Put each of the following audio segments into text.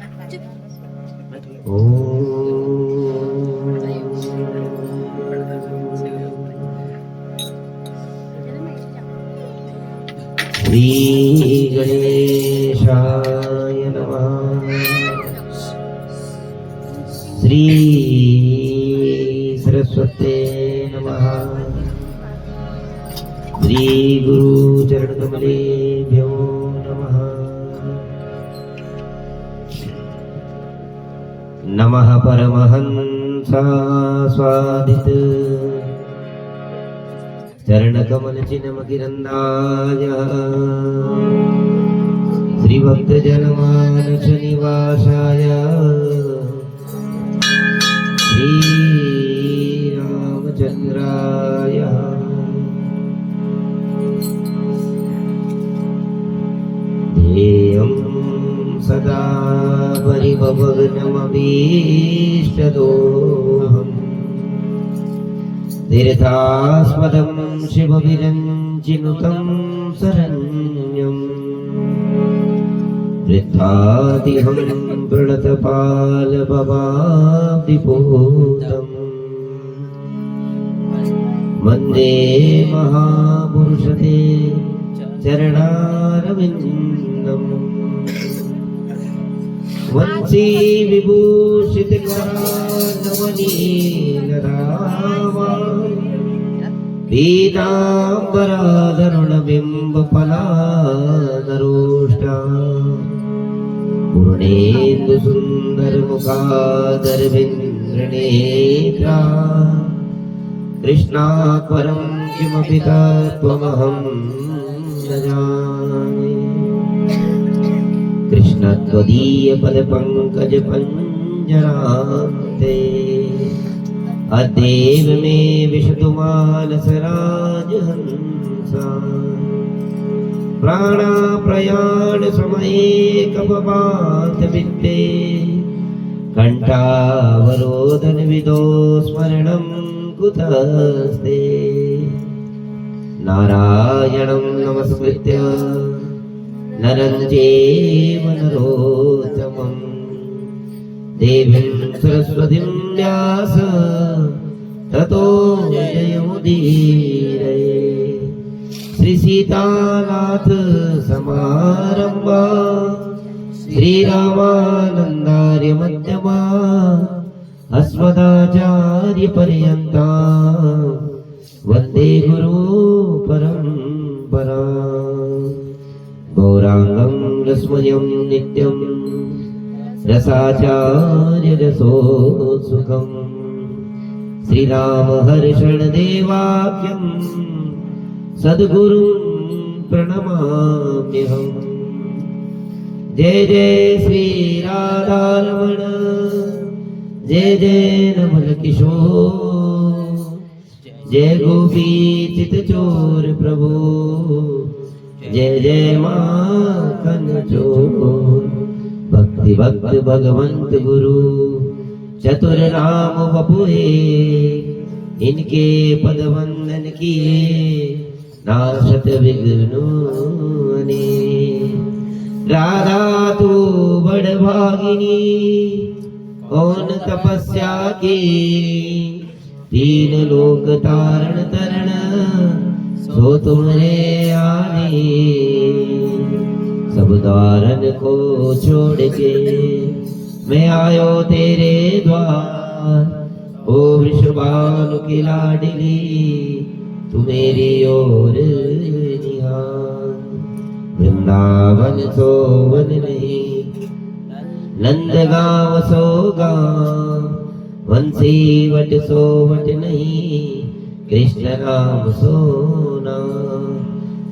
श्री गणेशाय नमः। श्री सरस्वते नमः। श्री गुरु चरण कमलेभ्यो नमः। नमः परमहंसास्वादित चरण कमल चिन्ह किरंदाय श्री भक्त जनमानस निवासाय श्री रामचंद्राय ध्येयं सदा परिभवग्नमभीष्टदोहम् तीर्थास्पदं शिवविरञ्चिनुतं शरण्यं वृद्धादिहं प्रणतपालभवाब्धिपूतम् वन्दे महापुरुषते चरणारविन्दम् वंशी विभूषितकरानवनीलरामा पीताम्बराधरुणबिम्बफलाधरोष्टा पूर्णेन्दुसुन्दरमुखादरविन्द्रनेत्रा कृष्णात्परं किमपि तत्त्वमहं न जाने। कृष्ण त्वदीय पद पंकज पंजरान्ते अदेव मे विशतुमानस राजहंसा प्राणा प्रयाण समये कपवात वित्ते कंठावरोधन विदो स्मरणं कुतस्ते। नारायणं नमस्कृत्य नरं चैव नरोत्तमं देवीं सरस्वतीं व्यास ततो जयमुदीरये। श्री सीतानाथ समारंभा श्रीरामानन्दार्य मध्यमा अस्मदाचार्य पर्यन्ता वन्दे गुरु परम्परा। गौरांगं रसमयं नित्यं रसाचार्य रसोत्सुकं श्रीराम हर्षण देवाख्यं सद्गुरुं प्रणमाम्यहम्। जय जय श्री राधारमण जय जय नवल किशोर जय गोपी चित चोर प्रभु जय जय माखन चोर। भक्ति भक्त भगवंत गुरु चतुर राम बपुए इनके पद वंदन किए नाशत विघ्नों ने। राधा तू बड़ भागिनी कौन तपस्या की तीन लोक तारण तरण सो तुमरे आने। सब द्वारन को छोड़ के मैं आयो तेरे द्वार ओ वृषभानु की लाडली तू मेरी ओर निहार। वृंदावन सो वन नहीं नंदगांव सो गांव वंशी वट सो वट नहीं कृष्ण नाम सोना।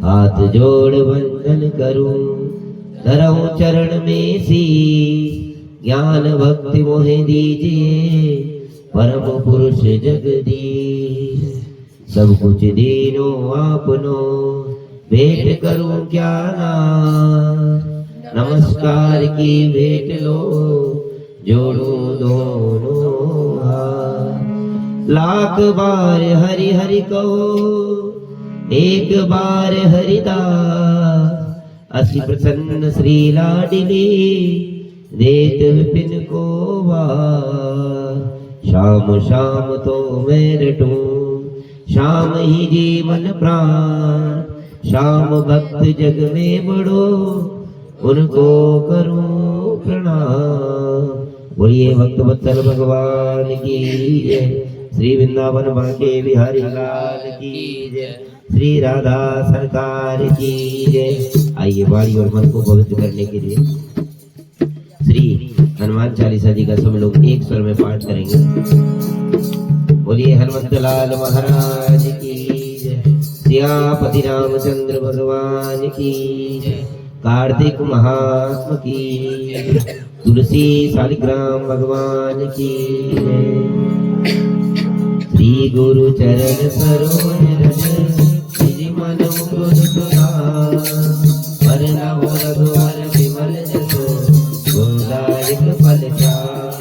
हाथ जोड़ वंदन करूं धरऊं चरण में सी ज्ञान भक्ति मोहे दीजिए परम पुरुष जगदीश। सब कुछ दीनो आपनो भेंट करूं क्या नाथ। नमस्कार की भेंट लो जोड़ूं दोनों हाथ। लाख बार हरि हरि कहो एक बार हरिदास। अति प्रसन्न श्री लाडली देत विपिन को वार। श्याम श्याम तो मैं रटूं, श्याम ही जीवन प्राण। श्याम भक्त जग में बड़ो, उनको करूं प्रणाम। बोलिए भक्त वत्सल भगवान की जय। श्री वृंदावन बांके बिहारी लाल की जय। श्री राधा सरकार की जय। आइए वाणी और मन को पवित्र करने के लिए श्री हनुमान चालीसा जी का सब लोग एक स्वर में पाठ करेंगे। बोलिए हनुमत लाल महाराज की जय। सियापति रामचंद्र भगवान की जय। कार्तिक महात्मा की, तुलसी शालिग्राम भगवान की जय। श्री गुरु चरण सरोज रज, श्री मन मुकुर सुधार। वरना रघुवर विमल जसो, गोदायक फल चार।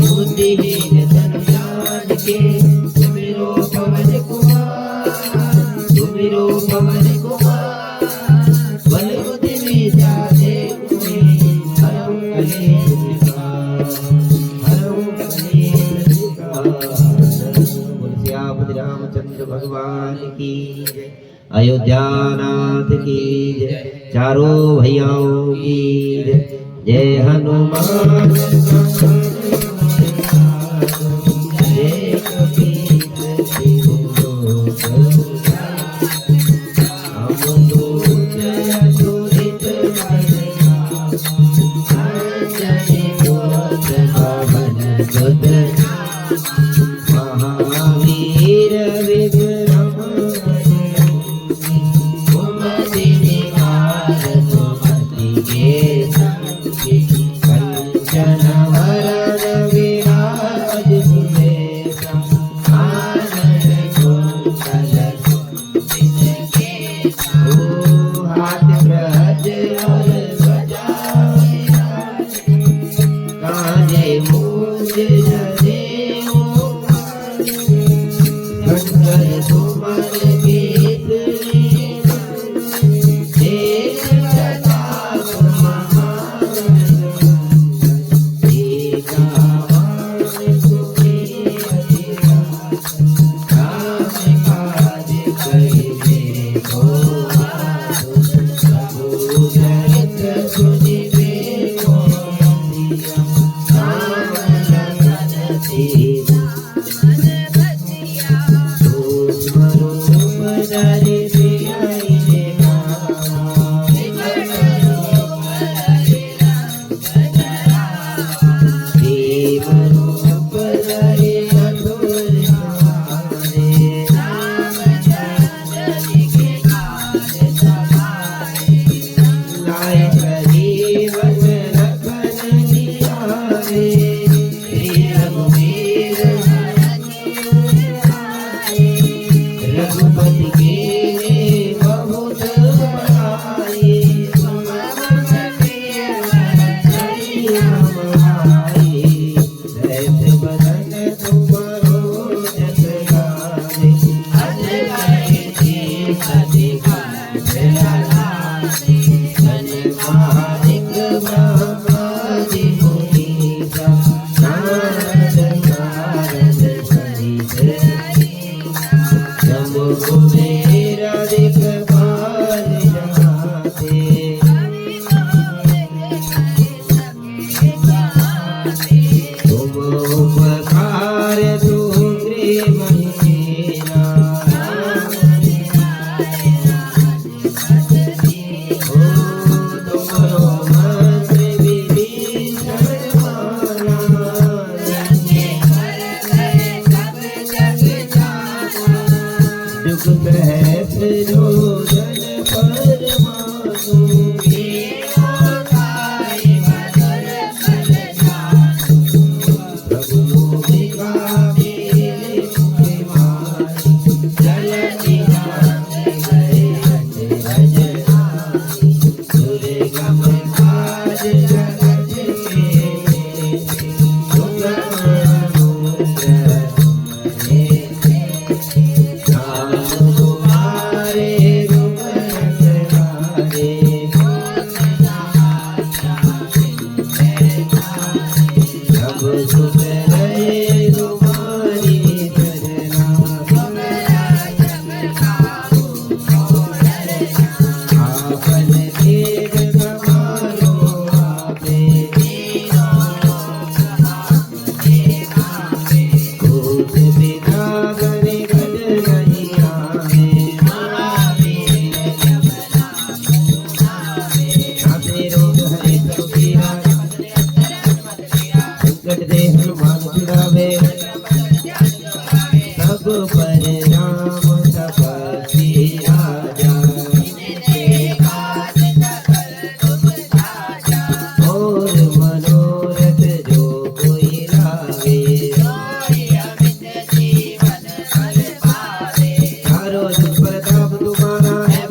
बुद्धिहीन तन जान के, सुमिरो पवन कुमार। सुमिरो पवन कुमार, बल बुद्धि विद्या देहु में। हरहु कलेश विकार, हरहु कलेश विकार। श्यामति रामचंद्र भगवान की जय। अयोध्या नाथ की जय। चारों भैयाओं की जय। जय हनुमान जय कपीस तिहु लोक। हम दूत अतुलित बलधाम, अंजनी पुत्र पवन सुत। महावीर विक्रम बजरंगी, सुमति निवार सुमति के संगी। कंचन वरद सुख रहे तुम्हारी सरना आपन देव कमालो आपे भूत बिना गरे गल नहीं आवे आपे रोग हरे सब पीरा संकट दे हनुमान छुड़ावे सब पर राम तपस्वी राजा और मनोरथ जो कोई लावे चारों जुग प्रताप तुम्हारा है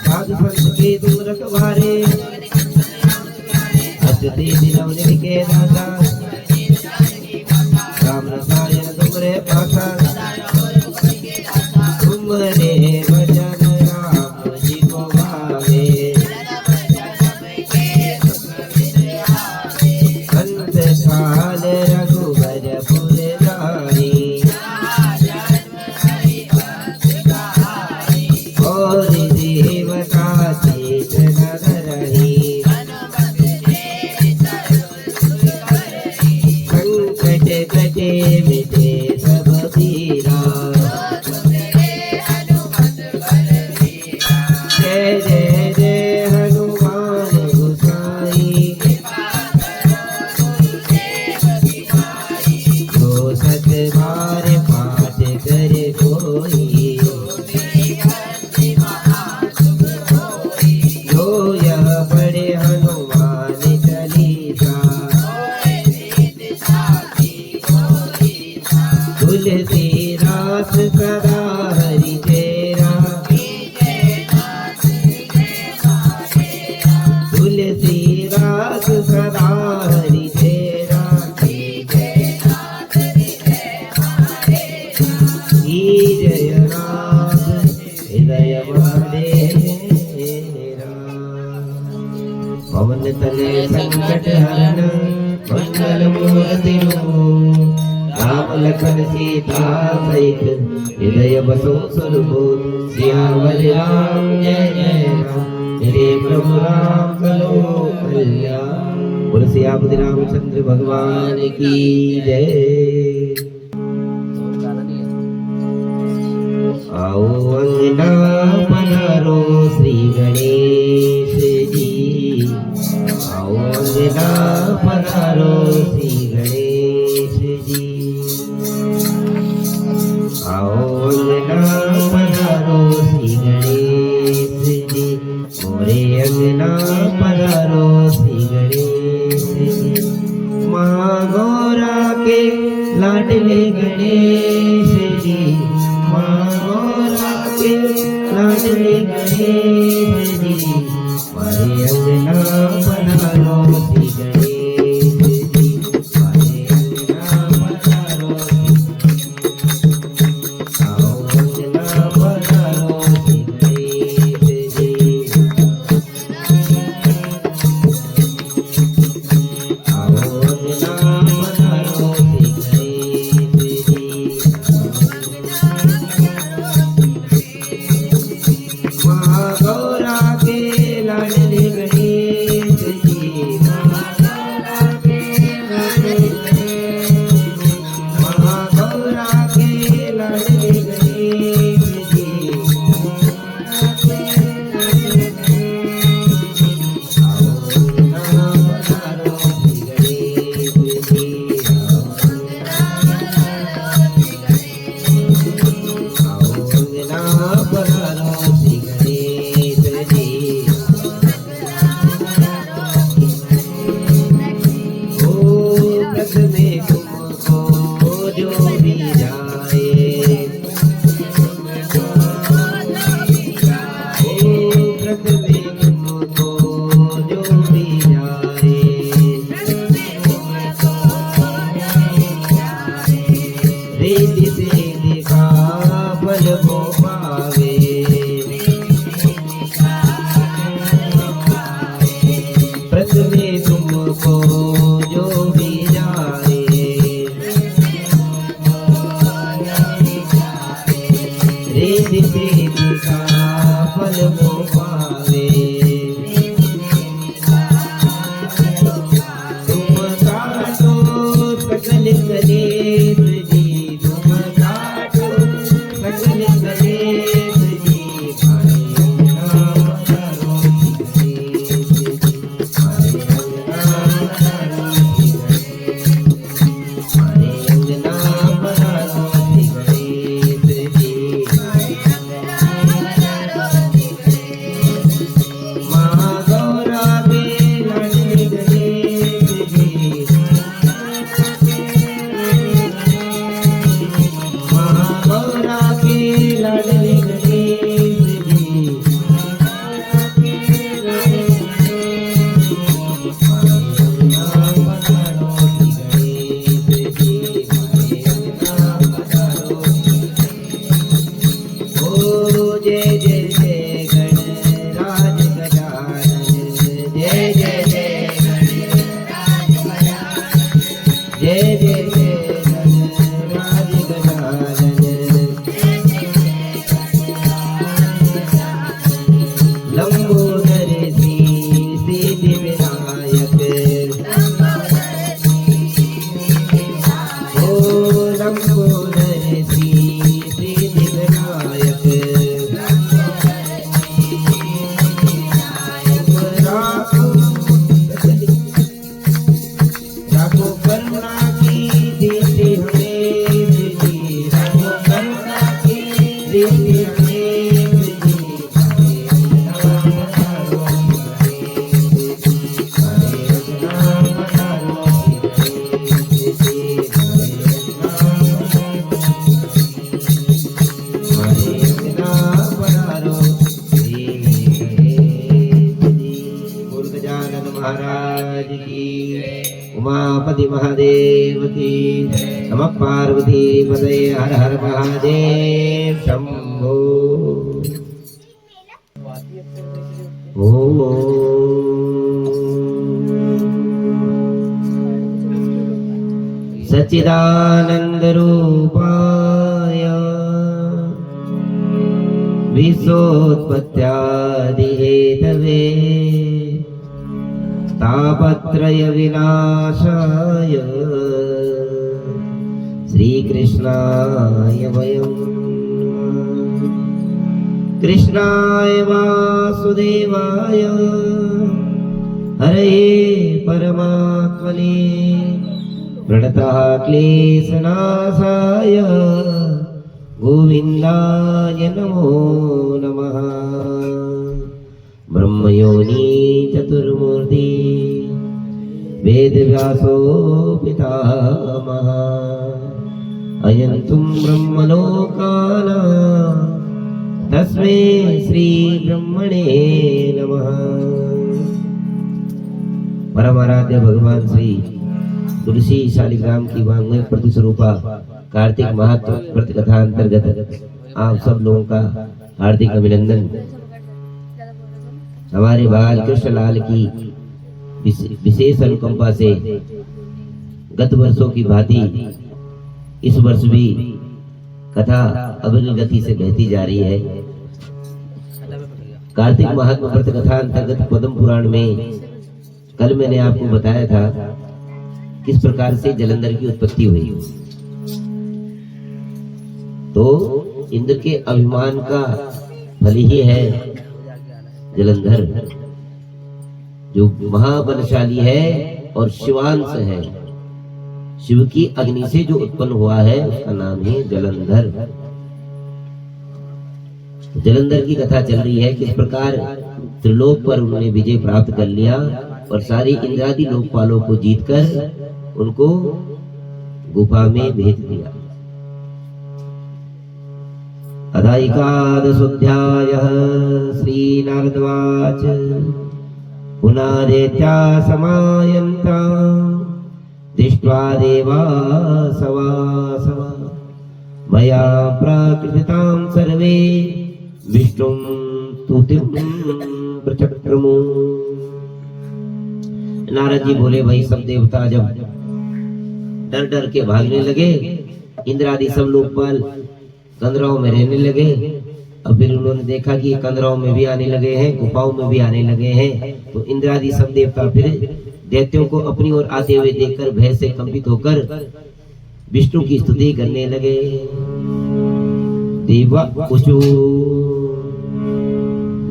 साधु संत के तुम रखवारे अष्टदे दिनवने के दाता राम रसायन तुमरे पासा तुमरे भजन राम जी को भावे अंत काल रघुवर पुर जाई और देवता चेत नर रही संकट कटे मिटे सब पीरा जय जय जय हनुमान गोसाई जो सत बार पाठ करे कोई जो यह पढ़े हनुमान चालीसा तुलसीदास सदा हरि तेरा तुलसीदास सदा हरि तेरा जय राम हृदय मेरा पवन तले संकट हरण मंगल मूर्ति राम लखन सीता सहित हृदय बसो स्वरूप सियावर राम जय जय राम मेरे प्रभु राम करो कल्याण बोल सियापति रामचंद्र भगवान की जय। आओ अंगना पधारो श्री गणेश जी आओ अंगना पधारो श्री गणेश जी आओ अंगना पधारो श्री गणेश जी मोरे अंगना पधारो श्री गणेश जी माँ गौरा के लाडले गणेश जी माँ गौरा के लाडले गणेश जी मारे अंगना पधारो श्री गणेश जी मारे अंगना पधारो आओ अंगना पधारो श्री गणेश जी आओ अंगना पधारो श्री गणेश जी माँ गौरा के लाडले गणेश जी माँ गौरा के लाडले गणेश जी आओ अंगना पधारो श्री गणेश जी आओ अंगना पधारो श्री गणेश जी ओ व्रत में तुमको जो भी जाए ओ व्रत में तुमको जो भी जाए रिद्धि सिद्धि का फल को पावे व्रत में तुमको जो भी गजानन महाराज की, उमापति महादेव की, नमः पार्वती पतये, हर हर महादेव शंभो। ओम सच्चिदानंद रूपाय विश्वोत्पत्त्यादि हेतवे तापत्रय विनाशाय श्री कृष्णाय वयं कृष्णाय वासुदेवाय हरे परमात्मने प्रणतः क्लेशनाशाय गोविन्दाय नमो नमः। ब्रह्मयोनि चतुर्मूर्ति वेदव्यासो पितामहः अयन्तुं ब्रह्मलोकानां तस्मै श्री ब्रह्मणे नमः। परमाराध्य भगवान श्री तुलसी शालिग्राम की वांग्मय प्रतिस्वरूपा कार्तिक महत्व व्रत कथा अंतर्गत आप सब लोगों का हार्दिक अभिनंदन। हमारे बाल कृष्णलाल की विशेष अनुकंपा से गत वर्षों की भांति इस वर्ष भी कथा अविरल गति से बहती जा रही है। कार्तिक महात्म व्रत कथा अंतर्गत पद्म पुराण में कल मैंने आपको बताया था किस प्रकार से जलंधर की उत्पत्ति हुई। तो इंद्र के अभिमान का फल ही है जलंधर, जो महाबलशाली है और शिवांश है। शिव की अग्नि से जो उत्पन्न हुआ है उसका नाम है जलंधर। जलंधर की कथा चल रही है किस प्रकार त्रिलोक पर उन्होंने विजय प्राप्त कर लिया और सारे इंद्रादि लोकपालों को जीतकर उनको गुफा में भेज दिया। अधाइकादशोऽध्यायः श्री नारदवाच पुनरेत्या समायन्ता दृष्ट्वा देवासवासवा मया प्रकृतितां सर्वे विष्णुं स्तुतिं प्रचक्रमु। नारद जी बोले भाई सब देवता जब डर डर के भागने लगे, इंद्रादि सब लोकपाल कंदराओं में रहने लगे। अब फिर उन्होंने देखा कि कंदराओं में भी आने लगे हैं, गुफाओं में भी आने लगे हैं। तो इंद्रादि सब देवता फिर दैत्यों को अपनी ओर आते हुए देखकर भय से कंपित होकर विष्णु की स्तुति करने लगे। देवा ऊचु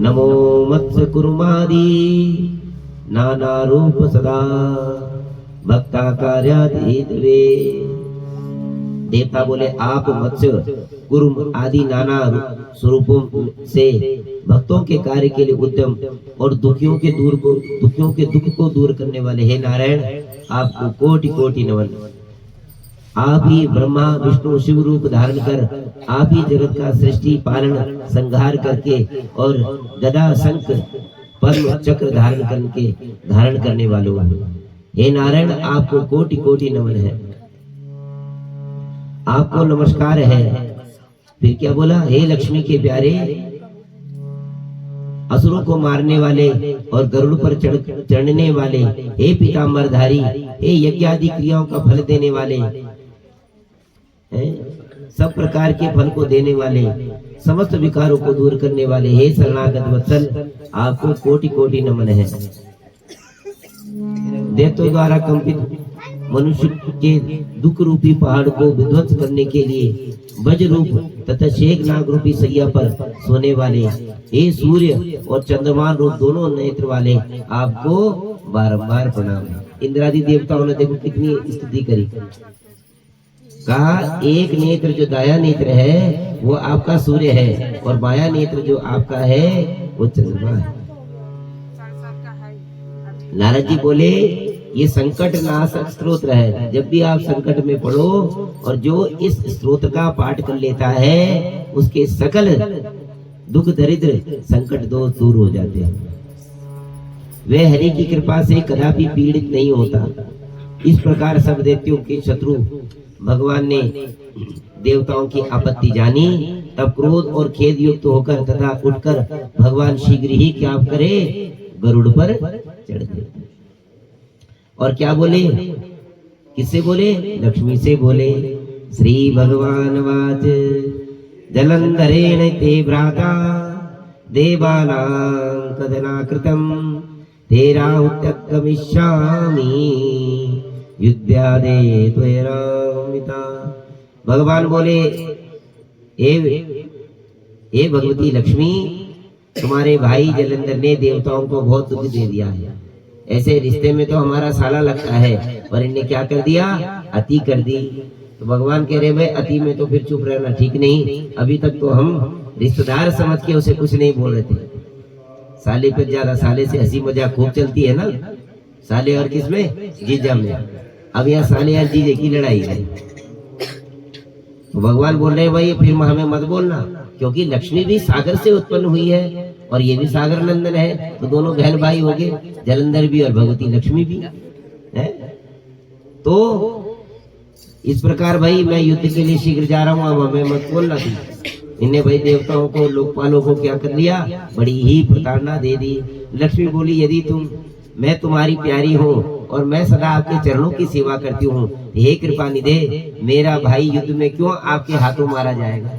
नमो मत्स्य कुर्मादि नाना रूप सदा भक्ता कार्याधीतवे। देवता बोले आप मत्स्य कुर्म आदि नाना स्वरूपों से भक्तों के कार्य के लिए उद्यम और दुखियों के दुख को दूर करने वाले हे नारायण, आपको कोटि कोटि नमन। आप ही ब्रह्मा विष्णु शिव रूप धारण कर आप ही जगत का सृष्टि पालन संहार करके और गदा शंख पद्म चक्र धारण करने वालों हे नारायण, आपको कोटि कोटि नमन है, आपको नमस्कार है। फिर क्या बोला? हे लक्ष्मी के प्यारे, असुरों को मारने वाले और गरुड़ पर चढ़ने वाले, हे पीतांबरधारी, हे यज्ञ आदि क्रियाओं का फल देने वाले, सब प्रकार के फल को देने वाले, समस्त विकारों को दूर करने वाले हे शरणागत वत्सल, आपको कोटि कोटि नमन है। देवताओं द्वारा कंपित मनुष्य के दुख रूपी पहाड़ को विध्वंस करने के लिए वज्र रूप तथा शेख नाग रूपी सैया पर सोने वाले हे सूर्य और चंद्रमान रूप दोनों नेत्र वाले, आपको बारंबार प्रणाम है। इंद्रादि देवताओं ने देखो कितनी स्तुति करी। कहा एक नेत्र जो दाया नेत्र है वो आपका सूर्य है और बाया नेत्र जो आपका है वो चंद्रमा है। नारद जी बोले ये संकट नाशक स्तोत्र है। जब भी आप संकट में पड़ो और जो इस स्तोत्र का पाठ कर लेता है उसके सकल दुख दरिद्र संकट दोष दूर हो जाते हैं। वह हरि की कृपा से कदापि पीड़ित नहीं होता। इस प्रकार सब दैत्यों के शत्रु भगवान ने देवताओं की आपत्ति जानी, तब क्रोध और खेद युक्त होकर तथा उठकर भगवान शीघ्र ही क्या करे, गरुड़ पर चढ़ गए। और क्या बोले, किससे बोले, लक्ष्मी से बोले। श्री भगवान वाच जलंधरेण ते भ्राता देवानां कदना कृतं तेरा उत्यगमिष्यामि युद्धादे त्वरामिता। भगवान बोले, ए भगवती लक्ष्मी, तुम्हारे भाई जलंधर ने देवताओं को बहुत दुख दे दिया है। ऐसे रिश्ते में तो हमारा साला लगता है, पर इनने क्या कर दिया, अति कर दी। तो भगवान कह रहे, भाई अति में तो फिर चुप रहना ठीक नहीं। अभी तक तो हम रिश्तेदार समझ के उसे कुछ नहीं बोल रहे थे। साले पे ज्यादा, साले से हंसी मजाक खूब चलती है ना, साले और किसमें, जीजा में। अब यहाँ साले और जीजे की लड़ाई है। तो भगवान बोल रहे हैं, भाई फिर हमें मत बोलना, क्योंकि लक्ष्मी भी सागर से उत्पन्न हुई है और ये भी सागर नंदन है, तो दोनों बहन भाई हो गए, जलंधर भी और भगवती लक्ष्मी भी है। तो इस प्रकार भाई मैं युद्ध के लिए शीघ्र जा रहा हूँ, अब हमें मत बोलना थी। इन्हें भाई देवताओं को, लोकपालों को क्या कर लिया, बड़ी ही प्रताड़ना दे दी। लक्ष्मी बोली, यदि मैं तुम्हारी प्यारी हूँ और मैं सदा आपके चरणों की सेवा करती हूँ, हे कृपा निधे, मेरा भाई युद्ध में क्यों आपके हाथों मारा जाएगा।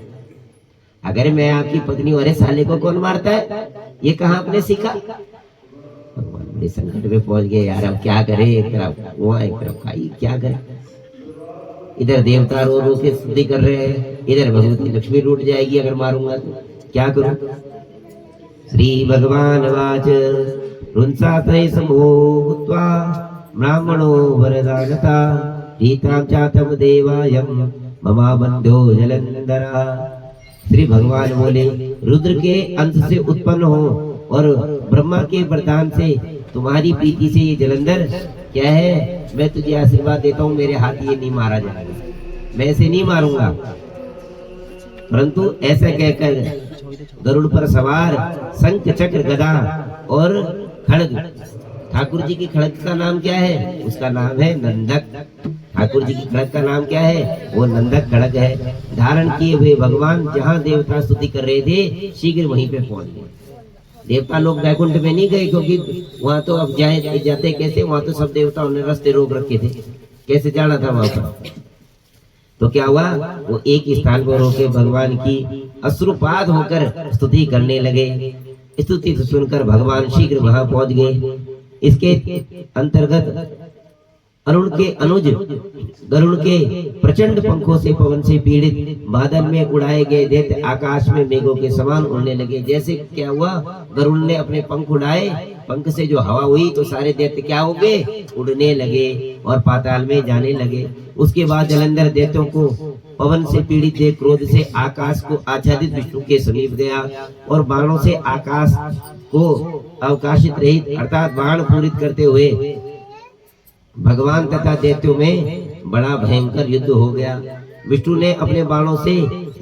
अगर मैं आपकी पत्नी, अरे साले को कौन मारता है, ये कहाँ आपने सीखा। भगवान बड़े संकट में पहुंच गए, यार अब क्या करे, एक तरफ वो एक तरफ खाई, क्या करे। इधर देवता रो रो के स्तुति कर रहे हैं, इधर भगवती लक्ष्मी लूट जाएगी अगर मारूंगा तो क्या करूं। श्री भगवान वाच रुंसातय समो भूत्वा ब्राह्मणो वरदानता सीतां चातम देवायम ममा बंधो जलंधरा। श्री भगवान बोले, रुद्र के अंश से उत्पन्न हो और ब्रह्मा के वरदान से तुम्हारी प्रीति से ये जलंधर क्या है, मैं तुझे आशीर्वाद देता हूँ, मेरे हाथ ये नहीं मारा जाएगा, मैं इसे नहीं मारूंगा। परंतु ऐसा कहकर गरुड़ पर सवार शंख चक्र गदा और खड़ग, ठाकुर जी की खड़ग का नाम क्या है, उसका नाम है नंदक। ठाकुर जी की खड़ग का नाम क्या है, वो नंदक खड़ग है। धारण किए हुए भगवान जहाँ देवता स्तुति कर रहे थे, शीघ्र वहीं पे पहुंच गए। देवता लोग वैकुंठ में नहीं गए, क्योंकि वहां तो अब जाते कैसे, वहां तो सब देवताओं ने रास्ते रोक रखे थे, कैसे जाना था वहां पर। तो क्या हुआ, वो एक स्थान पर होकर भगवान की अश्रुपात होकर स्तुति करने लगे। स्तुति सुनकर भगवान शीघ्र वहां पहुंच गए। इसके अंतर्गत अरुण के अनुज गरुड़ के प्रचंड पंखों से पवन से पीड़ित बादल में उड़ाए गए दैत्य आकाश में मेघों के समान उड़ने लगे। जैसे क्या हुआ, गरुड़ ने अपने पंख उड़ाए, पंख से जो हवा हुई तो सारे दैत्य क्या हो गए, उड़ने लगे और पाताल में जाने लगे। उसके बाद जलंधर दैत्यों को पवन से पीड़ित देख क्रोध से आकाश को आच्छादित विष्णु के समीप गया और बाणों से आकाश को अवकाशित रहित अर्थात बाण पूरित करते हुए भगवान तथा दैत्यों में बड़ा भयंकर युद्ध हो गया। विष्णु ने अपने बाणों से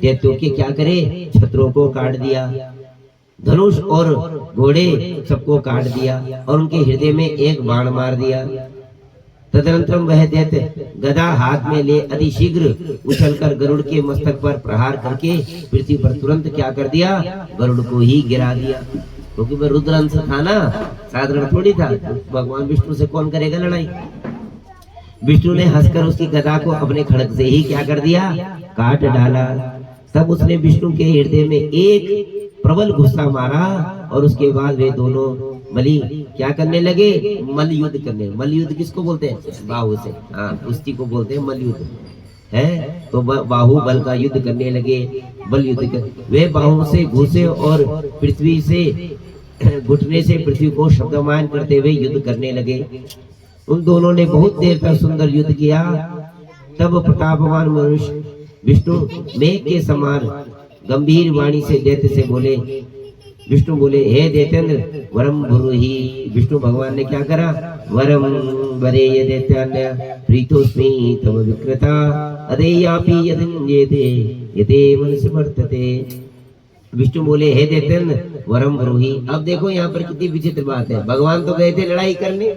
दैत्यों के क्या करे, छत्रों को काट दिया, धनुष और घोड़े सबको काट दिया और उनके हृदय में एक बाण मार दिया। तदनंतर वह दैत्य गदा हाथ में ले अतिशीघ्र उछलकर गरुड़ के मस्तक पर प्रहार करके पृथ्वी पर तुरंत क्या कर दिया, गरुड़ को ही गिरा दिया। क्योंकि वह रुद्र अंश था ना, साधारण थोड़ी था। भगवान विष्णु से कौन करेगा लड़ाई। विष्णु ने हंसकर उसकी गदा को अपने खड़ग से ही क्या कर दिया, काट डाला। तब उसने विष्णु के हृदय में एक प्रबल गुस्सा मारा और उसके बाद वे दोनों बलि क्या करने लगे, मल युद्ध करने। मल युद्ध किसको बोलते हैं, बाहु से, हाँ कुश्ती को बोलते हैं मल युद्ध है। तो बाहु बल का युद्ध करने लगे, बल युद्ध कर वे बाहुओं से घुसे और पृथ्वी से घुटने से पृथ्वी को शब्दमान करते हुए युद्ध करने लगे। उन दोनों ने बहुत देर तक सुंदर युद्ध किया। तब प्रतापवान मनुष्य विष्णु मेघ के समान गंभीर वाणी से दैत्य से बोले, विष्णु बोले, हे दैत्येंद्र वरम ब्रूहि। विष्णु भगवान ने क्या करा, वरम वरे ये दैत्यान्य प्रीतोस्मि तव विकृता अदेयापि यदिन्येते यते मन समर्थते। विष्णु बोले हे दैत्येंद्र वरम ब्रूहि। अब देखो यहाँ पर कितनी विचित्र बात है, भगवान तो गए थे लड़ाई करने,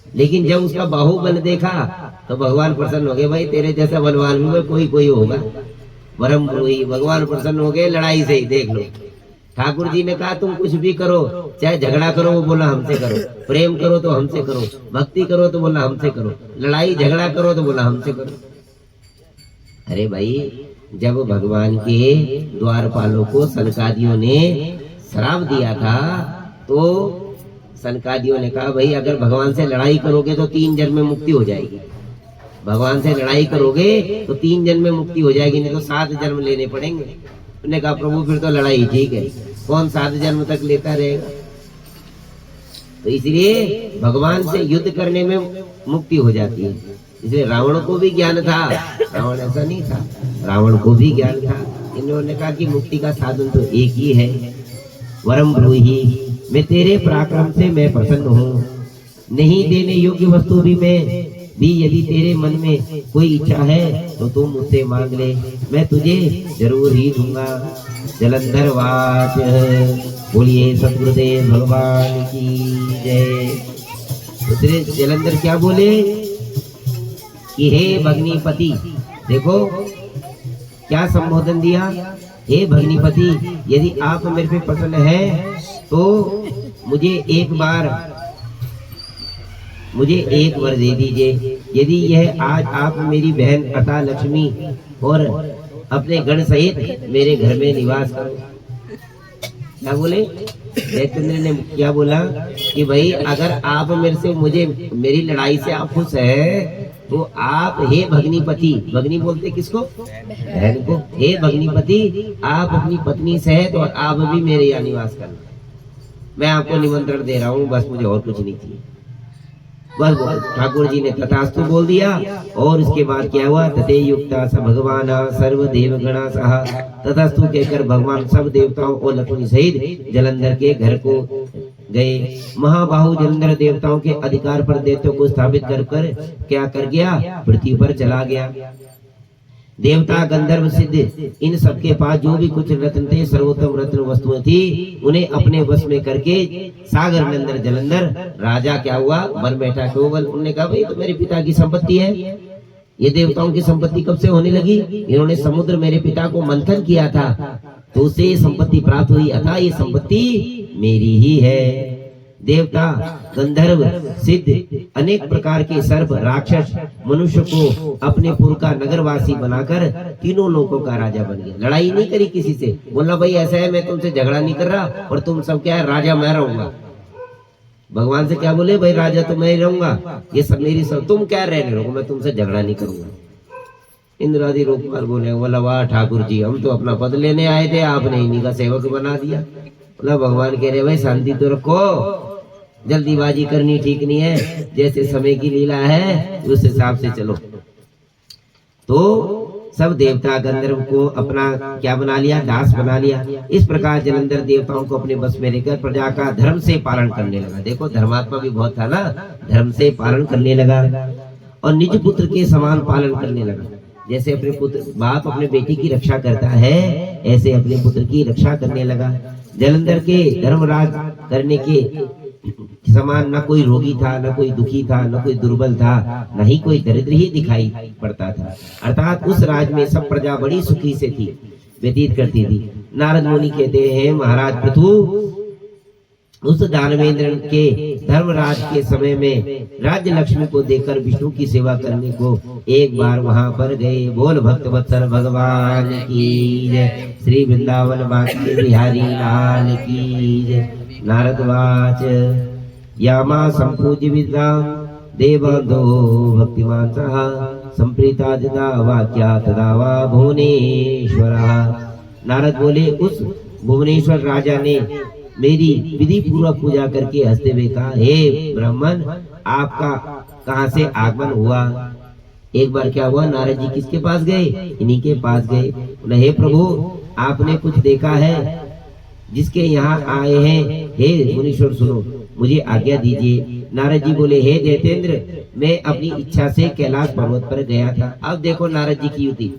लेकिन जब उसका बाहुबल देखा तो भगवान प्रसन्न हो गए, भाई तेरे जैसा बलवान भी कोई कोई होगा। वरम ब्रूहि, भगवान प्रसन्न हो गए लड़ाई से ही। देख लो, ठाकुर जी ने कहा तुम कुछ भी करो, चाहे झगड़ा करो, वो बोला हमसे करो, प्रेम करो तो हमसे करो, भक्ति करो तो बोला हमसे करो, लड़ाई झगड़ा करो तो बोला हमसे करो। अरे भाई, जब भगवान के द्वारपालों को सनकादियों ने श्राप दिया था तो सनकादियों ने कहा भाई अगर भगवान से लड़ाई करोगे तो 3 जन्म में मुक्ति हो जाएगी, भगवान से लड़ाई करोगे तो 3 जन्म में मुक्ति हो जाएगी, नहीं तो 7 जन्म लेने पड़ेंगे। उन्होंने कहा प्रभु फिर तो लड़ाई ठीक है, कौन 7 जन्म तक लेता रहेगा। तो इसलिए भगवान से युद्ध करने में मुक्ति हो जाती है। इसलिए रावण को भी ज्ञान था, रावण ऐसा नहीं था, रावण को भी ज्ञान था। इन्होंने कहा कि मुक्ति का साधन तो एक ही है, वरम ब्रूहि, मैं तेरे पराक्रम से मैं प्रसन्न हूँ, नहीं देने योग्य वस्तु भी मैं भी यदि तेरे मन में कोई इच्छा है तो तू मुझसे मांग ले, मैं तुझे जरूर ही दूंगा। जलंधर वाच, बोलिए सतगुरुदेव भगवान की जय। दूसरे जलंधर क्या बोले कि हे भग्निपति, देखो क्या संबोधन दिया, हे भग्निपति यदि आप मेरे पे प्रसन्न है तो मुझे एक वर दे दीजिए। यदि यह आज आप मेरी बहन अता लक्ष्मी और अपने गण सहित मेरे घर में निवास करो। क्या बोले दैत्येंद्र ने, क्या बोला कि भाई अगर आप मेरे से मेरी लड़ाई से आप खुश है तो आप हे भग्निपति, भग्नि बोलते किसको, बहन को, हे भग्निपति आप अपनी पत्नी सहित और आप भी मेरे यहाँ निवास करना, मैं आपको निमंत्रण दे रहा हूँ, बस मुझे और कुछ नहीं चाहिए। बस ठाकुर जी ने तथास्तु बोल दिया। और इसके बाद क्या हुआ, तथे युक्ता स भगवान सर्व देवगणा सह, तथास्तु कहकर भगवान सब देवताओं और लक्ष्मी सहित जलंधर के घर को गए। महाबाहु जलंधर देवताओं के अधिकार पर दैत्यों को स्थापित कर क्या कर गया, पृथ्वी पर चला गया। देवता गंधर्व सिद्ध इन सबके पास जो भी कुछ रत्न थे, सर्वोत्तम रत्न वस्तुएं थी, उन्हें अपने वश में करके सागर नंदन जलंधर राजा क्या हुआ, वन बैठा केवल। उन्होंने कहा भाई तो मेरे पिता की संपत्ति है, ये देवताओं की संपत्ति कब से होने लगी, इन्होंने समुद्र मेरे पिता को मंथन किया था तो उसे ये संपत्ति प्राप्त हुई, अतः ये संपत्ति मेरी ही है। देवता गंधर्व सिद्ध अनेक प्रकार के सर्प राक्षस मनुष्य को अपने पुर का नगरवासी बनाकर तीनों लोगों का राजा बन गया। लड़ाई नहीं करी किसी से, बोला भाई ऐसा है मैं तुमसे झगड़ा नहीं कर रहा और तुम सब क्या है, राजा मैं रहूंगा। भगवान से क्या बोले, भाई राजा तो मैं ही रहूंगा, ये सब मेरी सब, तुम क्या रहने रहो, मैं तुमसे झगड़ा नहीं करूंगा। इंद्रादि लोकपाल बोले, बोला वाह ठाकुर जी हम तो अपना पद लेने आए थे, आपने इन्हीं का सेवक बना दिया। बोला भगवान कह रहे भाई शांति तो रखो, जल्दीबाजी करनी ठीक नहीं है, जैसे समय की लीला है उस हिसाब से चलो। तो सब देवता गंधर्व को अपना क्या बना लिया, दास बना लिया। इस प्रकार जलंधर देवताओं को अपने बस में लेकर प्रजा का धर्म से पालन करने लगा। देखो धर्मात्मा भी बहुत था ना, धर्म से पालन करने लगा और निज पुत्र के समान पालन करने लगा। जैसे अपने पुत्र बाप अपने बेटी की रक्षा करता है, ऐसे अपने पुत्र की रक्षा करने लगा। जलंधर के धर्मराज करने के समान न कोई रोगी था, न कोई दुखी था, न कोई दुर्बल था, न ही कोई दरिद्र ही दिखाई पड़ता था। अर्थात उस राज में सब प्रजा बड़ी सुखी से थी, व्यतीत करती थी। नारद मुनि कहते हैं महाराज पृथु उस दानवेंद्र के धर्मराज के समय में राज्य लक्ष्मी को देखकर विष्णु की सेवा करने को एक बार वहां पर गए। बोल भक्त वत्सल भगवान की जय, श्री वृंदावन बांके बिहारी लाल की जय। नारदवाच यामा संपूज्य विद्वान् देवदो भक्तिमान सह संप्रीता जदा वाक्या तदा वा भुवनेश्वरः। नारद बोले उस भुवनेश्वर राजा ने मेरी विधि पूर्वक पूजा करके हंसते हुए कहा, हे ब्राह्मण आपका कहाँ से आगमन हुआ। एक बार क्या हुआ, नारद जी किसके पास गए, इन्हीं के पास गए। बोले हे प्रभु आपने कुछ देखा है जिसके यहाँ आए हैं, हे मुनीश्वर सुनो मुझे आज्ञा दीजिए। नारद जी बोले हे दैत्येंद्र मैं अपनी इच्छा से कैलाश पर्वत पर गया था। अब देखो नारद जी की युक्ति,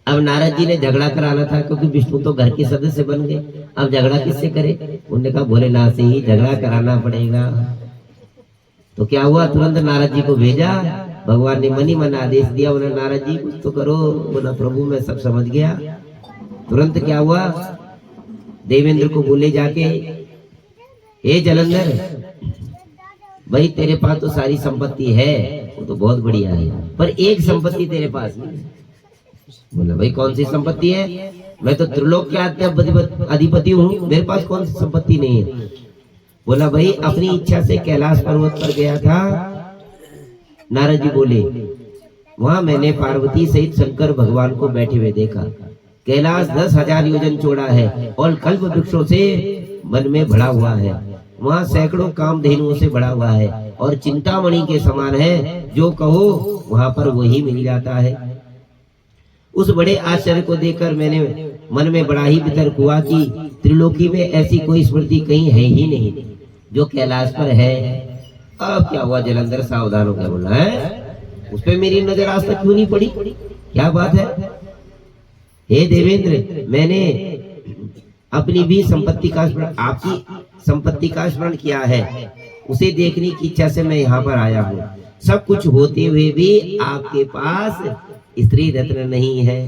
अब नारद जी ने झगड़ा कराना था क्योंकि विष्णु तो घर के सदस्य बन गए, अब झगड़ा किससे करे? उन्होंने कहा भोलेनाथ से ही झगड़ा कराना पड़ेगा। तो क्या हुआ, तुरंत नारद जी को भेजा। भगवान ने मन ही मन आदेश दिया, बोला नारद जी कुछ तो करो। बोला प्रभु मैं सब समझ गया। तुरंत क्या हुआ, देवेंद्र को बोले जाके, हे जलंधर भाई तेरे पास तो सारी संपत्ति है, वो तो बहुत बढ़िया है, पर एक संपत्ति तेरे पास नहीं है। बोला भाई कौन सी संपत्ति है? मैं तो त्रिलोक के अधिपति हूँ, मेरे पास कौन सी संपत्ति नहीं है? बोला भाई अपनी इच्छा से कैलाश पर्वत पर गया था। नारद जी बोले वहां मैंने पार्वती सहित शंकर भगवान को बैठे हुए देखा। कैलाश 10,000 योजन चौड़ा है और कल्प वृक्षों से मन में भरा हुआ है। वहाँ सैकड़ों कामधेनुओं से भरा हुआ है और चिंतामणि के समान है, जो कहो वहां पर वही मिल जाता है। उस बड़े आश्चर्य को देखकर मैंने मन में बड़ा ही वितर्क हुआ कि त्रिलोकी में ऐसी कोई स्मृति कहीं है ही नहीं जो कैलाश पर है। अब क्या हुआ, जलंधर सावधान हो गया। बोला है उस पे मेरी नजर आज तक क्यों नहीं पड़ी, क्या बात है? हे देवेंद्र मैंने अपनी भी संपत्ति का स्मरण, आपकी संपत्ति का स्मरण किया है, उसे देखने की इच्छा से मैं यहाँ पर आया हूँ। सब कुछ होते हुए भी आपके पास स्त्री रत्न नहीं है।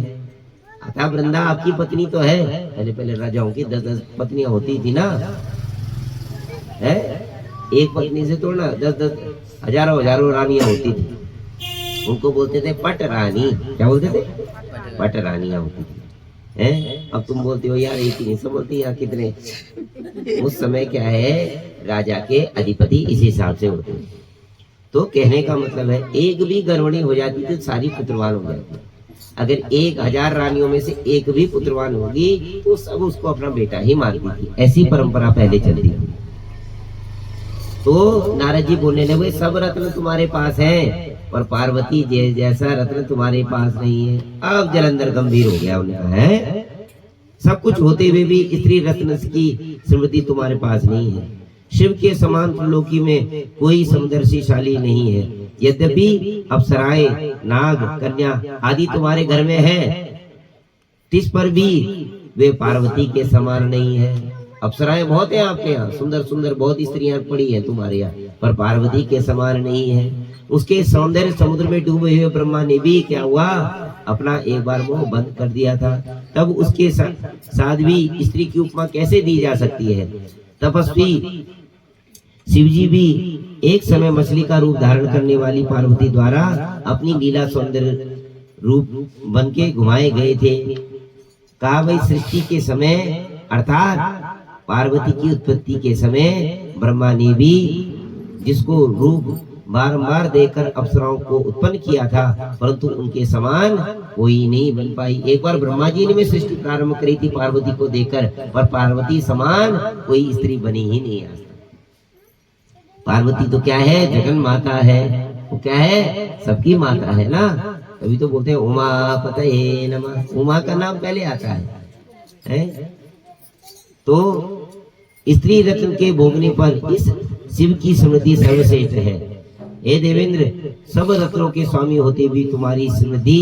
अतः वृंदा आपकी पत्नी तो है, पहले पहले राजाओं की 10-10 पत्नियां होती थी ना, है? एक पत्नी से तो ना 10-10 हजारों रानियां होती थी। उनको बोलते थे पट रानी। क्या बोलते थे? पट रानियां होती थी। अब तुम बोलते हो यार एक ही नहीं संभलती, यहाँ कितने? उस समय क्या है, राजा के अधिपति इस हिसाब से होते हैं। तो कहने का मतलब है एक भी गर्भणी हो जाती थी सारी पुत्रवान हो जाती। अगर 1000 रानियों में से एक भी पुत्रवान होगी तो सब उसको अपना बेटा ही मानती थी। ऐसी परंपरा पहले चलती थी। तो नारद जी बोलने लगे सब रत्न तुम्हारे पास हैं और पार्वती जैसा रत्न तुम्हारे पास नहीं है। अब जलंधर गंभीर हो गया, उन्होंने कहा है सब कुछ होते हुए भी स्त्री रत्न की स्मृति तुम्हारे पास नहीं है। शिव के समान त्रिलोकी में कोई समदर्शीशाली नहीं है। यद्यपि अप्सराएं, नाग, कन्या आदि तुम्हारे घर में है, तिस पर भी वे पार्वती के समान नहीं है। अप्सराएं बहुत है आपके यहाँ, सुंदर सुंदर बहुत स्त्रियां पड़ी हैं तुम्हारे यहाँ, पर पार्वती के समान नहीं है। उसके सौंदर्य समुद्र में डूबे हुए ब्रह्मा ने भी क्या हुआ, अपना एक बार मोह बंद कर दिया था। तब उसके साध्वी स्त्री की उपमा कैसे दी जा सकती है? तपस्वी शिवजी भी एक समय मछली का रूप धारण करने वाली पार्वती द्वारा अपनी लीला सौंदर्य रूप बन के घुमाए गए थे। कहा भाई सृष्टि के समय अर्थात पार्वती की उत्पत्ति के समय ब्रह्मा ने भी जिसको रूप बारंबार देकर अप्सराओं को उत्पन्न किया था, परंतु उनके समान कोई नहीं बन पाई। एक बार ब्रह्मा जी ने सृष्टि प्रारंभ करी थी पार्वती को देकर, पर पार्वती समान कोई स्त्री बनी ही नहीं आज तक। पार्वती तो क्या है, जगन माता है। वो क्या है, सबकी माता है ना। तभी तो बोलते हैं उमापतये नमः, उमा का नाम पहले आता है? तो स्त्री रत्न के भोगने पर इस शिव की स्मृति सर्वश्रेष्ठ है। हे देवेंद्र सब रत्नों के स्वामी होते भी तुम्हारी स्मृति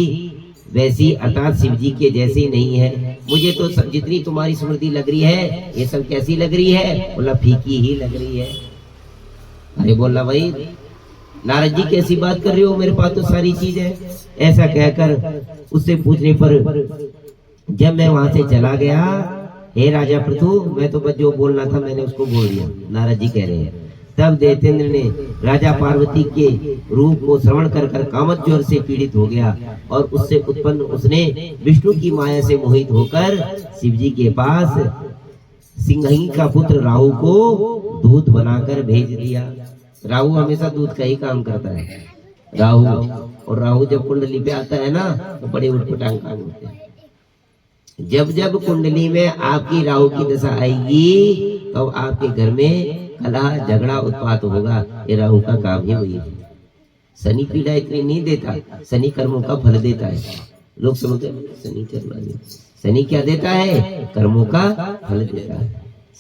वैसी अर्थात शिव जी के जैसी नहीं है। मुझे तो जितनी तुम्हारी स्मृति लग रही है ये सब कैसी लग रही है? बोला फीकी ही लग रही है। अरे बोला भाई नारद जी कैसी बात कर रहे हो, मेरे पास तो सारी चीज है। ऐसा कहकर उससे पूछने पर जब मैं वहां से चला गया, हे राजा पृथु मैं तो बस जो बोलना था मैंने उसको बोल दिया, नारद जी कह रहे हैं। तब देवेंद्र ने राजा पार्वती के रूप को श्रवण कर कामत ज्वर से पीड़ित हो गया और उससे उत्पन्न उसने विष्णु की माया से मोहित होकर शिव जी के पास सिंहही का पुत्र राहु को दूध बनाकर भेज दिया। राहु हमेशा दूध का ही काम करता है। राहु और राहु जब कुंडली पे आता है ना तो बड़े उठपटांग काम होते हैं। जब जब कुंडली में आपकी राहु की दशा आएगी तो आपके घर में कलह झगड़ा उत्पात होगा। ये राहु का काम ही वही है। शनि पीड़ा इतनी नहीं देता, शनि कर्मों का फल देता है। लोग समझते शनि चंद्रमा, शनि क्या देता है? कर्मों का फल देता है।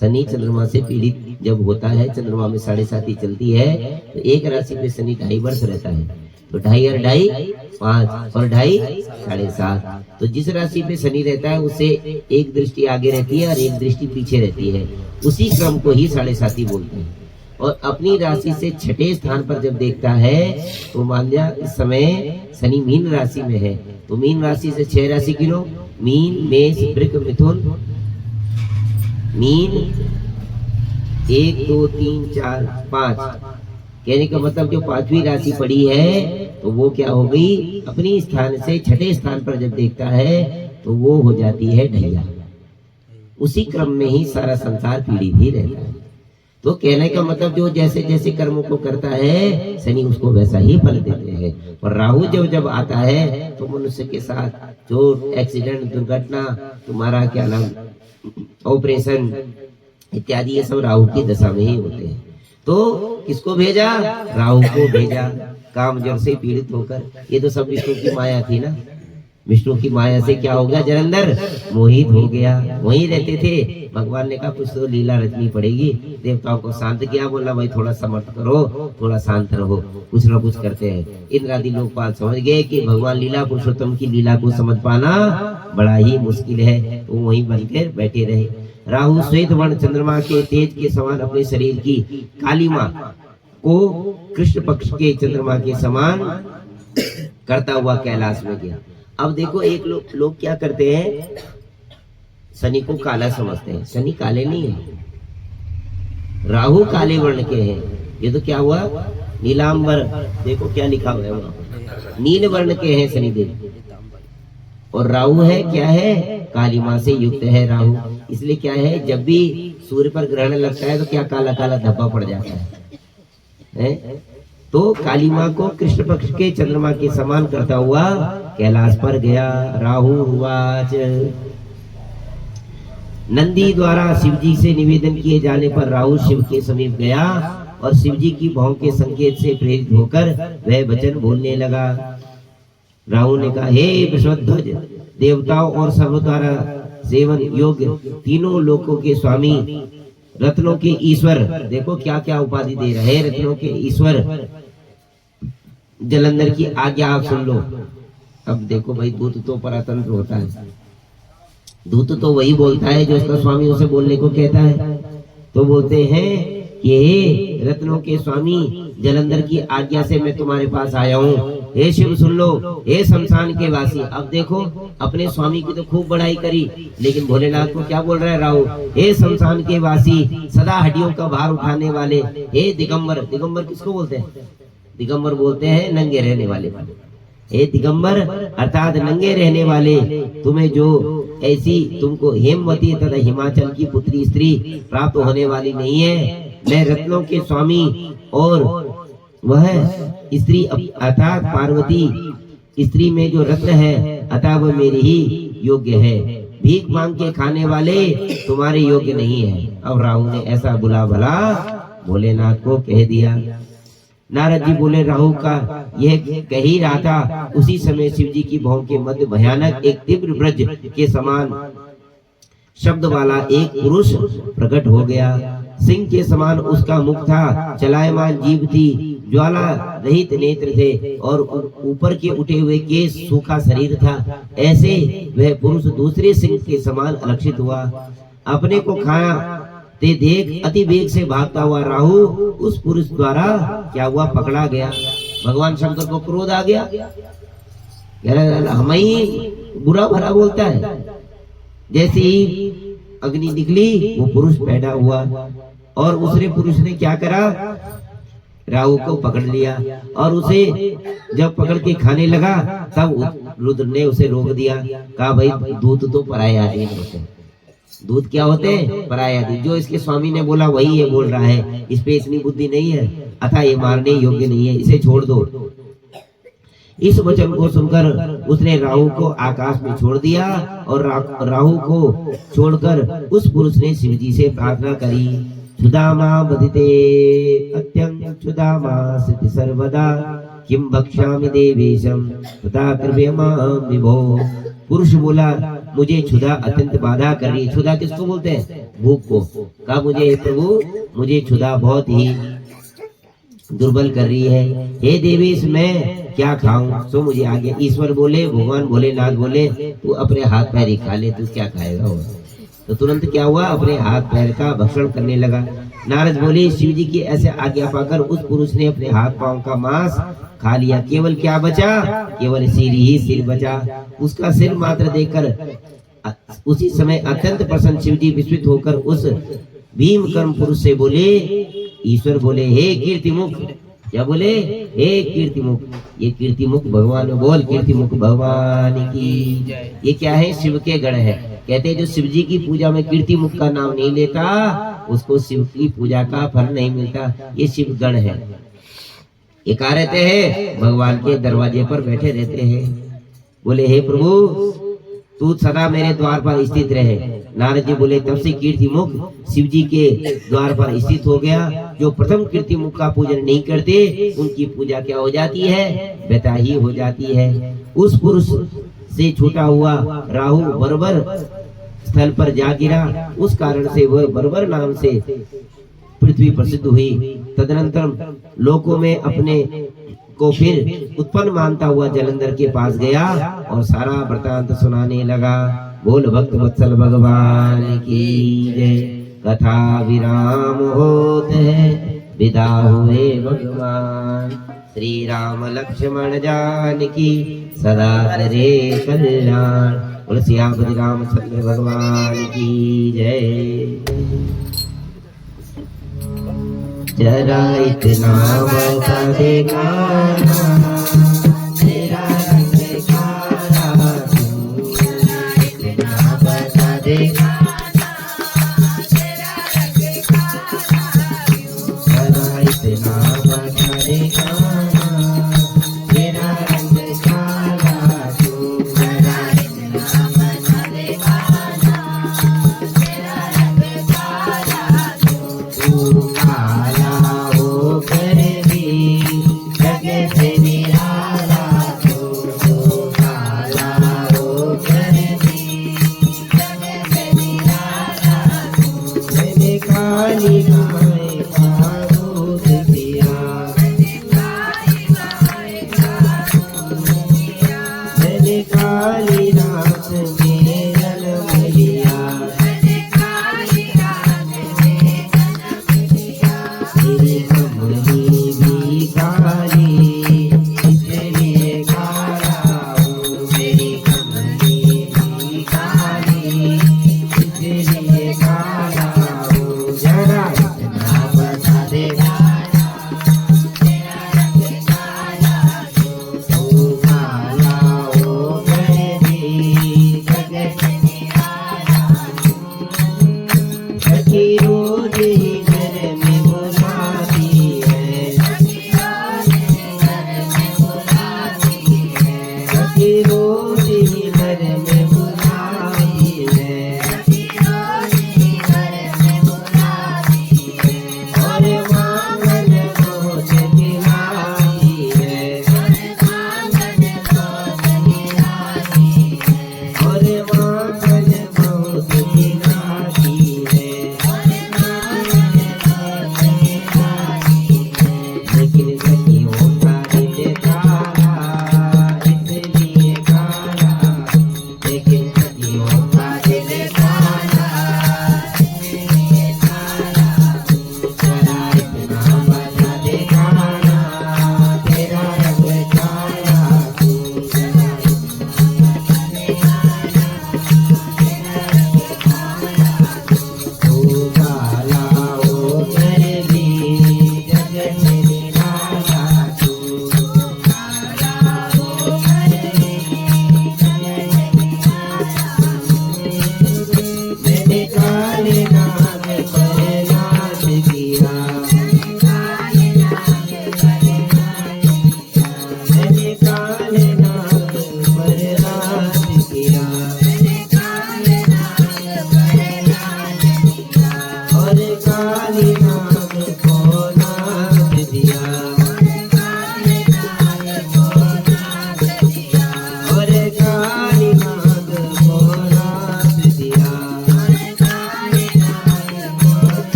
शनि चंद्रमा से पीड़ित जब होता है, चंद्रमा में 7.5 चलती है तो एक राशि पे शनि 2.5 वर्ष रहता है। तो 2.5 और 2.5 5 और 2.5 7.5। तो जिस राशि पे शनि रहता है उससे एक दृष्टि आगे रहती है और एक दृष्टि पीछे रहती है, उसी क्रम को ही 7.5 बोलते हैं। और अपनी राशि से छठे स्थान पर जब देखता है तो मान लिया इस समय शनि मीन राशि में है, तो मीन राशि से 6 राशि गिनो, मीन मेष वृक मिथुन, मीन 1 2 3 4 5, कहने का मतलब जो 5वीं राशि पड़ी है तो वो क्या हो गई, अपनी स्थान से छठे स्थान पर जब देखता है तो वो हो जाती है ढैया। उसी क्रम में ही सारा संसार पीड़ित ही रहता है। तो कहने का मतलब जो जैसे जैसे कर्मों को करता है शनि उसको वैसा ही फल देते हैं। और राहु जब जब आता है तो मनुष्य के साथ जो एक्सीडेंट, दुर्घटना, तुम्हारा क्या नाम, ऑपरेशन इत्यादि, ये सब राहु की दशा में ही होते हैं। तो किसको भेजा, राहु को भेजा, काम जड़ से पीड़ित होकर। ये तो सब विष्णु की माया थी ना, विष्णु की माया से क्या हो गया, जलंधर मोहित हो गया। वहीं रहते थे, भगवान ने कहा कुछ तो लीला रचनी पड़ेगी, देवताओं को शांत किया, बोला भाई थोड़ा समर्थ करो, थोड़ा शांत रहो, कुछ ना कुछ करते हैं। इंद्रादि लोकपाल समझ गए कि भगवान लीला पुरुषोत्तम की लीला को समझ पाना बड़ा ही मुश्किल है, तो वहीं बनकर बैठे रहे। राहु श्वेत वर्ण चंद्रमा के तेज के समान अपने शरीर की कालिमा को कृष्ण पक्ष के चंद्रमा के समान करता हुआ कैलाश में गया। अब देखो एक लोग क्या करते हैं, शनि को काला समझते हैं। शनि काले नहीं है, राहु काले वर्ण के हैं। ये तो क्या हुआ, नीलांबर, देखो क्या लिखा हुआ है वहां पर, नील वर्ण के हैं शनिदेव। और राहु है क्या है, कालिमा से युक्त है राहु। इसलिए क्या है, जब भी सूर्य पर ग्रहण लगता है तो क्या काला काला धब्बा पड़ जाता है? तो कालिमा को कृष्ण पक्ष के चंद्रमा के समान करता हुआ कैलाश पर गया। राहु वाच, नंदी द्वारा शिवजी से निवेदन किए जाने पर राहु शिव के समीप गया और शिवजी की भौं के संकेत से प्रेरित होकर वह वचन बोलने लगा। राहु ने कहा, हे वृषध्वज, देवताओं और सर्व द्वारा सेवन योग्य तीनों लोकों के स्वामी, रत्नों के ईश्वर, देखो क्या क्या उपाधि दे रहे हैं, रत्नों के ईश्वर, जलंधर की आज्ञा आप सुन लो। अब देखो भाई, दूत तो परतंत्र होता है, दूत तो वही बोलता है जो उसका स्वामी उसे बोलने को कहता है। तो बोलते हैं कि हे रत्नों के स्वामी, जलंधर की आज्ञा से मैं तुम्हारे पास आया हूँ। हे शिव सुन लो, हे शमशान के वासी। अब देखो अपने स्वामी की तो खूब बड़ाई करी, लेकिन भोलेनाथ को क्या बोल रहा है राहु, हे शमशान के वासी, सदा हड्डियों का भार उठाने वाले, हे दिगंबर। दिगंबर किसको बोलते हैं, दिगंबर बोलते हैं नंगे रहने वाले। हे दिगंबर अर्थात नंगे रहने वाले, तुम्हें जो ऐसी तुमको हेमवती तथा हिमाचल की पुत्री स्त्री प्राप्त होने वाली नहीं है। मैं रत्नों के स्वामी और वह स्त्री अर्थात पार्वती स्त्री में जो रत्न है अतः वह मेरी ही योग्य है। भीख मांग के खाने वाले तुम्हारे योग्य नहीं है। अब राहु ने ऐसा बुला भला भोलेनाथ को कह दिया। नारद जी बोले, राहु का यह कह ही रहा था, उसी समय शिव जी की भौं के मध्य भयानक एक तीव्र ब्रज के समान शब्द वाला एक पुरुष प्रकट हो गया। सिंह के समान उसका मुख था, चलायमान जीभ थी, ज्वाला रहित नेत्र थे और ऊपर के उठे हुए केस, सूखा शरीर था। ऐसे वह पुरुष दूसरे सिंह के समान अलक्षित हुआ। अपने को खाया ते देख अति वेग से भागता हुआ राहु उस पुरुष द्वारा क्या हुआ, पकड़ा गया। भगवान शंकर को क्रोध आ गया, हमें ही बुरा भला बोलता है। जैसे ही अग्नि निकली वो पुरुष पैदा हुआ और दूसरे पुरुष ने क्या करा, राहु को पकड़ लिया और उसे जब पकड़ के खाने लगा तब रुद्र ने उसे रोक दिया। कहा भाई दूत तो पराये आदमी होते हैं, दूत क्या होते हैं, पराये आदमी। जो इसके स्वामी ने बोला वही ये बोल रहा है, इस पे इतनी बुद्धि नहीं है, अतः ये मारने योग्य नहीं है, इसे छोड़ दो। इस वचन को सुनकर उसने राहु को आकाश में छोड़ दिया और राहु को छोड़कर उस पुरुष ने शिवजी से प्रार्थना करी। क्षुधामा बधिते अत्यंत क्षुधामा सिद्धि सर्वदा किम भक्ष्यामि देवेशम तथा कृपया मां विभो। पुरुष बोला, मुझे क्षुधा अत्यंत बाधा कर रही है। क्षुधा किसको बोलते हैं, भूख को। कहा मुझे प्रभु, मुझे क्षुधा बहुत ही दुर्बल कर रही है। हे देवेश मैं क्या खाऊं? सो मुझे आगे। ईश्वर बोले, भगवान भोलेनाथ बोले, तू अपने हाथ पैर ही खा ले, तू क्या खाएगा वो? तो तुरंत क्या हुआ, अपने हाथ पैर का भक्षण करने लगा। नारद बोले, शिव जी की ऐसे आज्ञा पाकर उस पुरुष ने अपने हाथ पांव का मांस खा लिया। केवल क्या बचा? केवल सिर ही सिर बचा। उसका सिर मात्र देखकर उसी समय अत्यंत प्रसन्न शिव जी विस्मित होकर उस भीम कर्म पुरुष से बोले, ईश्वर बोले, हे कीर्तिमुख। क्या बोले? हे कीर्तिमुख। ये कीर्तिमुख भगवान, बोल कीर्तिमुख भगवान की। ये क्या है? शिव के गण है। कहते हैं जो शिव जी की पूजा में कीर्तिमुख का नाम नहीं लेता, उसको शिव की पूजा का फल नहीं मिलता। ये शिव गण है। ये कहा रहते हैं? भगवान के दरवाजे पर बैठे रहते हैं। बोले, हे प्रभु तू सदा मेरे द्वार पर स्थित रहे। नारद जी बोले, तब से कीर्तिमुख शिव जी के द्वार पर स्थित हो गया। जो प्रथम कीर्तिमुख का पूजन नहीं करते, उनकी पूजा क्या हो जाती है? व्यथा ही हो जाती है। उस पुरुष से छूटा हुआ राहु बर्बर स्थल पर जा गिरा। उस कारण से वह बर्बर नाम से पृथ्वी प्रसिद्ध हुई। तदनंतर लोकों में अपने को फिर उत्पन्न मानता हुआ जलंधर के पास गया और सारा वृतांत सुनाने लगा। बोल भक्त वत्सल भगवान की जय। कथा विराम होत है, विदा हुए भगवान। श्री राम लक्ष्मण जानकी सदा करे कल्याण। बोल सियापति रामचंद्र भगवान की जय। जरा इतना बता दे कान्हा, तेरा रंग काला क्यों? इतना बता दे कान्हा, तेरा रंग काला क्यों? जरा इतना बता दे कान्हा, तेरा रंग काला क्यों? जरा इतना बता दे कान्हा, तेरा रंग काला क्यों? तू काला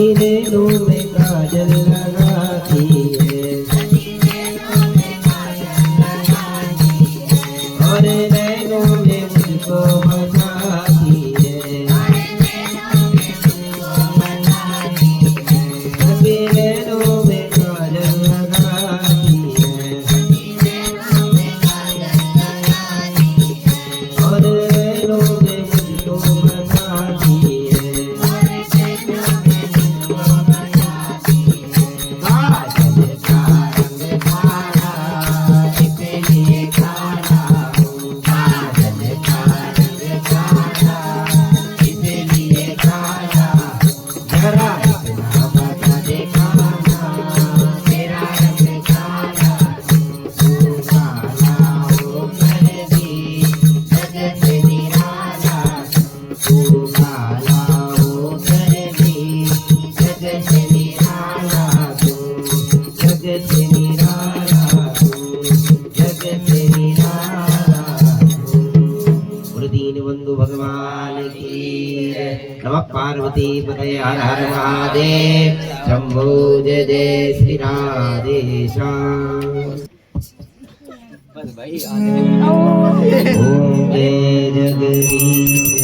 नैनों में काजल लगाती है, और नैनों में मुझको बसाती है, सखी नैनों में काजल लगाती है, और नैनों में मुझको बसाती है। दीनबंधु भगवान की नमः। पार्वती पतये हर हर महादेव। शंभो जय जय श्री राधेश। ओम जय जगदीश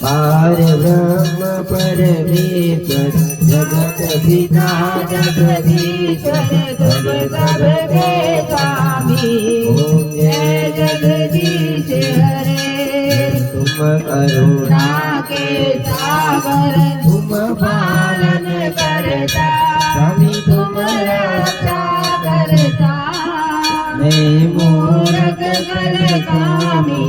पार ब्रह्म परमेश्वर जगत पिता जगदीश्वर सब के स्वामी। ओम जय जगदीश हरे। तुम करुणा के सागर तुम पालन करता, स्वामी तुम रक्षा करता। मैं मूरख कलकामी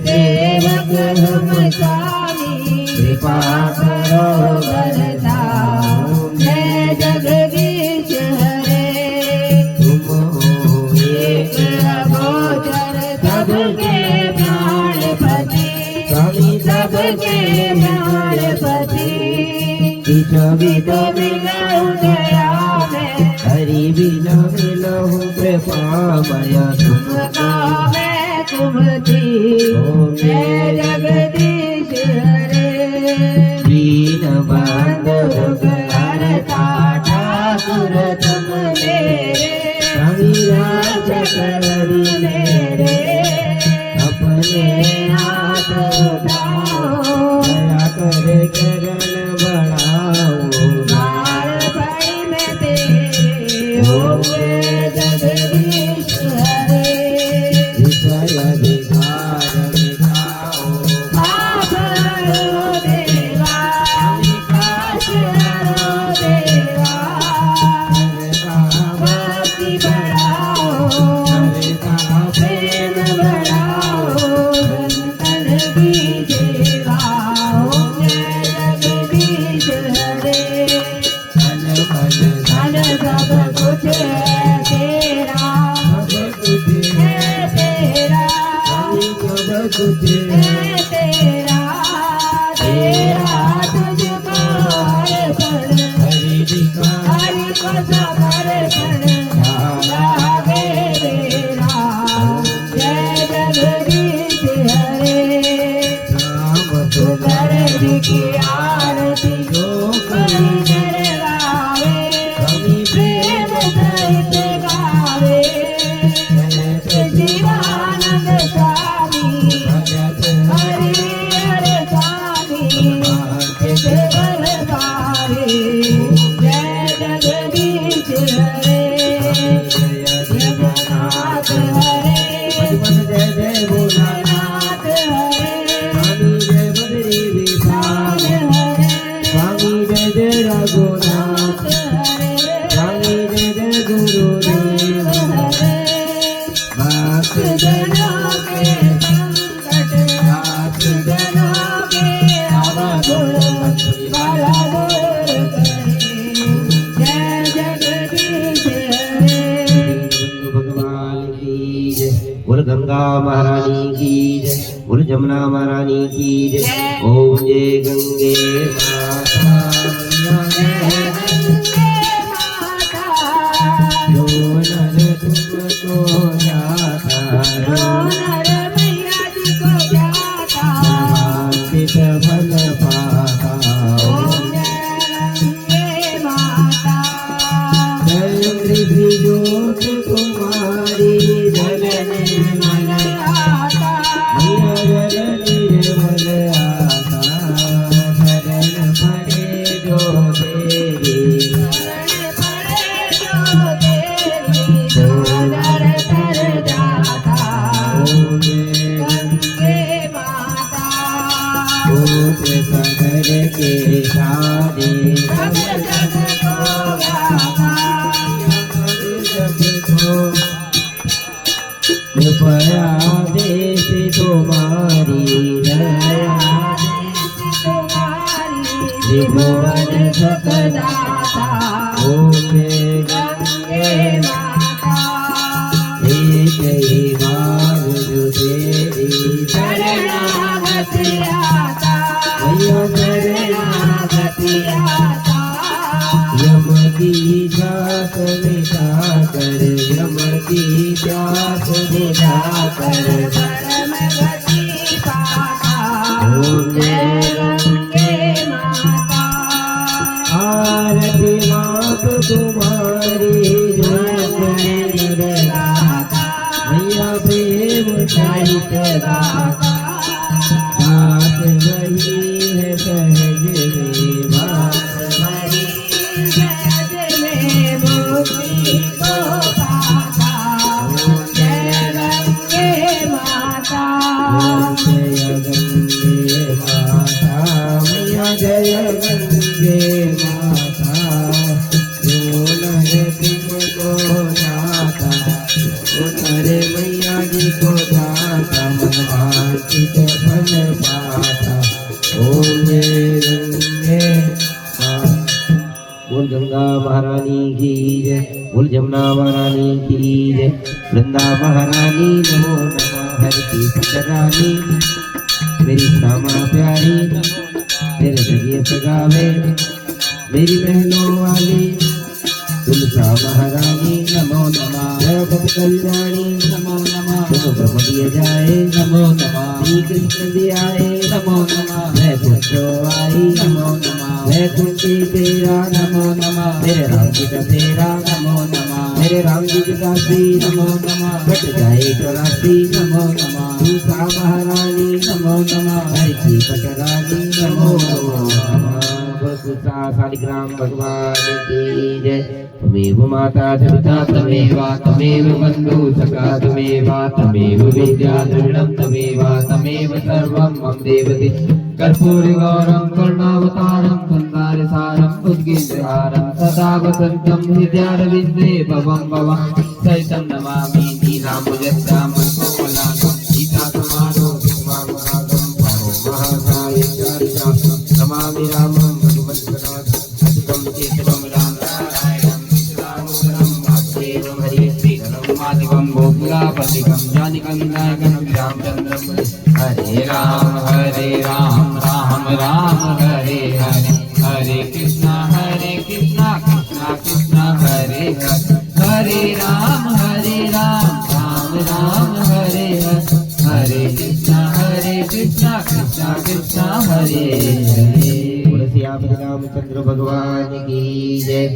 सेवक हम स्वामी, कृपा करो करता। जय जगदीश हरे। तुम हो एक अगोचर सबके प्राणपति, स्वामी सबके प्राणपति। किछ विद मिलऊ दया में, हरि बिना मिलऊ कृपामय। तुम गावे तुम थी। ओम जय जगदीश हरे। दीन बंधु करता ठाकुर तुम मेरे, रक्षक हरि मेरे। अपने हाथ उठाओ, दया कर चरण बढ़ाओ। मार पड़ी में तेरे। ओम जय जगदीश हरे। विषय विकार मिटाओ, पाप हरो देवा। विकास हरो देवा। भक्ति बढ़ाओ, प्रेम बढ़ाओ। संतन की सेवा। ओम जय जगदीश हरे। धन सब कुछ है तेरा, सब कुछ है तेरा। सब कुछ है तेरा, तेरा तुझको अर्पण। हरि को समर्पण लागे तेरा। जय जगदीश हरे। नाम तो कर दिया गंगा महारानी की जय, बोल जमुना महारानी की जय। ओम जय गंगे माता जो नर तुमको जाता सर्वांकित फल पाता। जय पृथ्वी ज्योत तुम्हारी जल निर्मल आता, मैया जल निर्मल आता। शरण पड़े जो तेरी सागर के सारे कृपया देश तुम्हारी दया त्रिभुवन सुखदाता। ओम गंगे माता एक ही बार जो तेरी शरणागति आता, मैया शरणागति आता। यम की जात मिटा कर, यम की जात मिटा कर परम गति पाता। ओम गंगे माता आरती मात तुम्हारी जय गाता, मैया प्रेम सहित गाता। बात वही है सहज में, बात वही सहज में मुक्ति को पाता। जय गंगे माता जय गंगे माता, मैया जय गंगे माता। जो नर तुमको जाता उतरे मैया जी को जाता, मनवांछित फल पाता। ओम जय गंगे माता। बोल गंगा महारानी की जय, बोल जमुना महारानी की जय। वृंदा महारानी नमो नमः, हर की रानी मेरी श्यामा प्यारी, तेरे जगिए सगावे मेरी बहनों वाली। तुलसा महारानी नमो नमः, जगत कल्याणी नमो नमः। तुम ब्रह्म दिए जाए नमो नमः, श्री कृष्ण दियाए नमो नमः। मैं पुत्रो आई नमो नमः, मैं कुंती तेरा नमो नमः। मेरे राम जी का तेरा नमो नमः, मेरे राम जी की दासी नमो नमः। कट जाए 84 नमो नमः। तुलसा महारानी नमो नमः, हरि की पटरानी नमो नमः। शालिग्राम भगवान की जय। त्वमेव माता च पिता त्वमेव, त्वमेव बन्धु सखा त्वमेव, त्वमेव विद्या द्रविणं त्वमेव, त्वमेव सर्वं मम देवति। कर्पूरि गौरं करुणावतारं संसारसारं उद्गीतहारं सदा वसन्तं हृदयारविन्दे भवं भवं सहितं नमामि। नीलाम्बुजश्यामं कोमलांगं सीतासमानो विश्वावरागं परोमहंसायचारितां नमामि रामं भगवन्तं केशवं रामनारायणं श्रीरामोदरं वासुदेवं हरिश्रीधरं माधवं गोकुलापतितं जानिकं नायकं रामचन्द्रं। हरे राम राम राम हरे हरे, हरे कृष्णा कृष्णा कृष्णा हरे हरे। हरे राम राम राम हरे हरे, हरे कृष्णा कृष्णा कृष्णा हरे हरे। रामचंद्र भगवान की जय,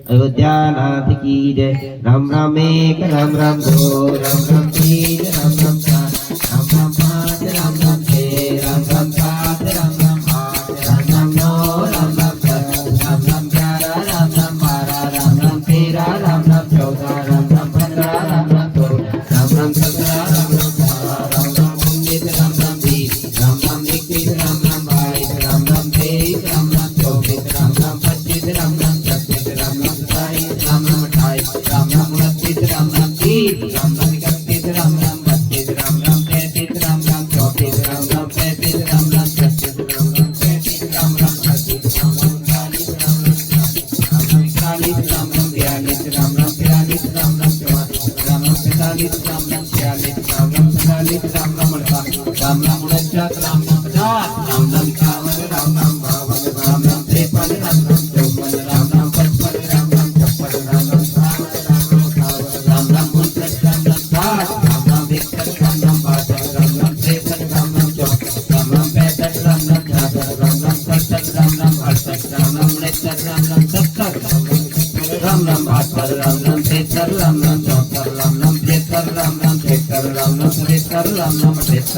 अयोध्यानाथ की जय। राम राम एक राम राम दो, राम राम तीन राम राम चार, राम राम पाँच राम राम छः, राम राम सात राम राम आठ, राम राम नौ राम राम 10, राम राम 11 राम राम 12, राम राम 13 राम राम 14, राम राम 15 राम राम 16, राम राम 17 राम राम 18, राम राम 19 राम राम 20, राम राम 21 राम राम 22, राम राम 23 राम राम 24, राम राम 25 राम राम 26, राम राम 27 राम राम 28, राम राम 29 राम राम 30, राम राम 31 राम राम 32, दस राम नाम 50 राम नाम 51 राम नाम 52 राम नाम 53 राम नाम 54 राम नाम 55 राम नाम 56 राम नाम 57 राम नाम 59 राम नाम 60 राम नाम 61 राम नाम 62 राम नाम 63 राम नाम 64 राम नाम 65 राम नाम 66 राम नाम 67 राम नाम 68 राम नाम 69 राम नाम 70 राम नाम 72 राम नाम 73 राम नाम 74 राम नाम 75 राम नाम 76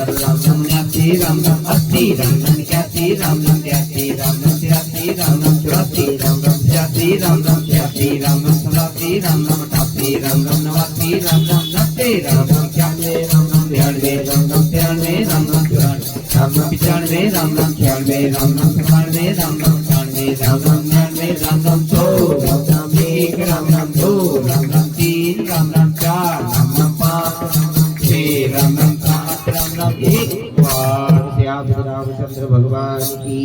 राम नाम 77 राम नाम 78 राम नाम 79 राम नाम 80 राम नाम 81 राम नाम 82 राम नाम 83 राम नाम 84 राम नाम 85 राम नाम 86 राम नाम 87 राम नाम 88 राम नाम 89 राम नाम 90 राम नाम 91 राम नाम 92 राम नाम 93 राम नाम 94 राम नाम 95 राम नाम 96 राम नाम 97 राम नाम 98 राम नाम 99 राम नाम 100 राम नाम 1 राम नाम 2 राम नाम 3 राम नाम 4 राम नाम 5 राम नाम 6 राम नाम 7 राम नाम 1 से आप रामचंद्र भगवान की,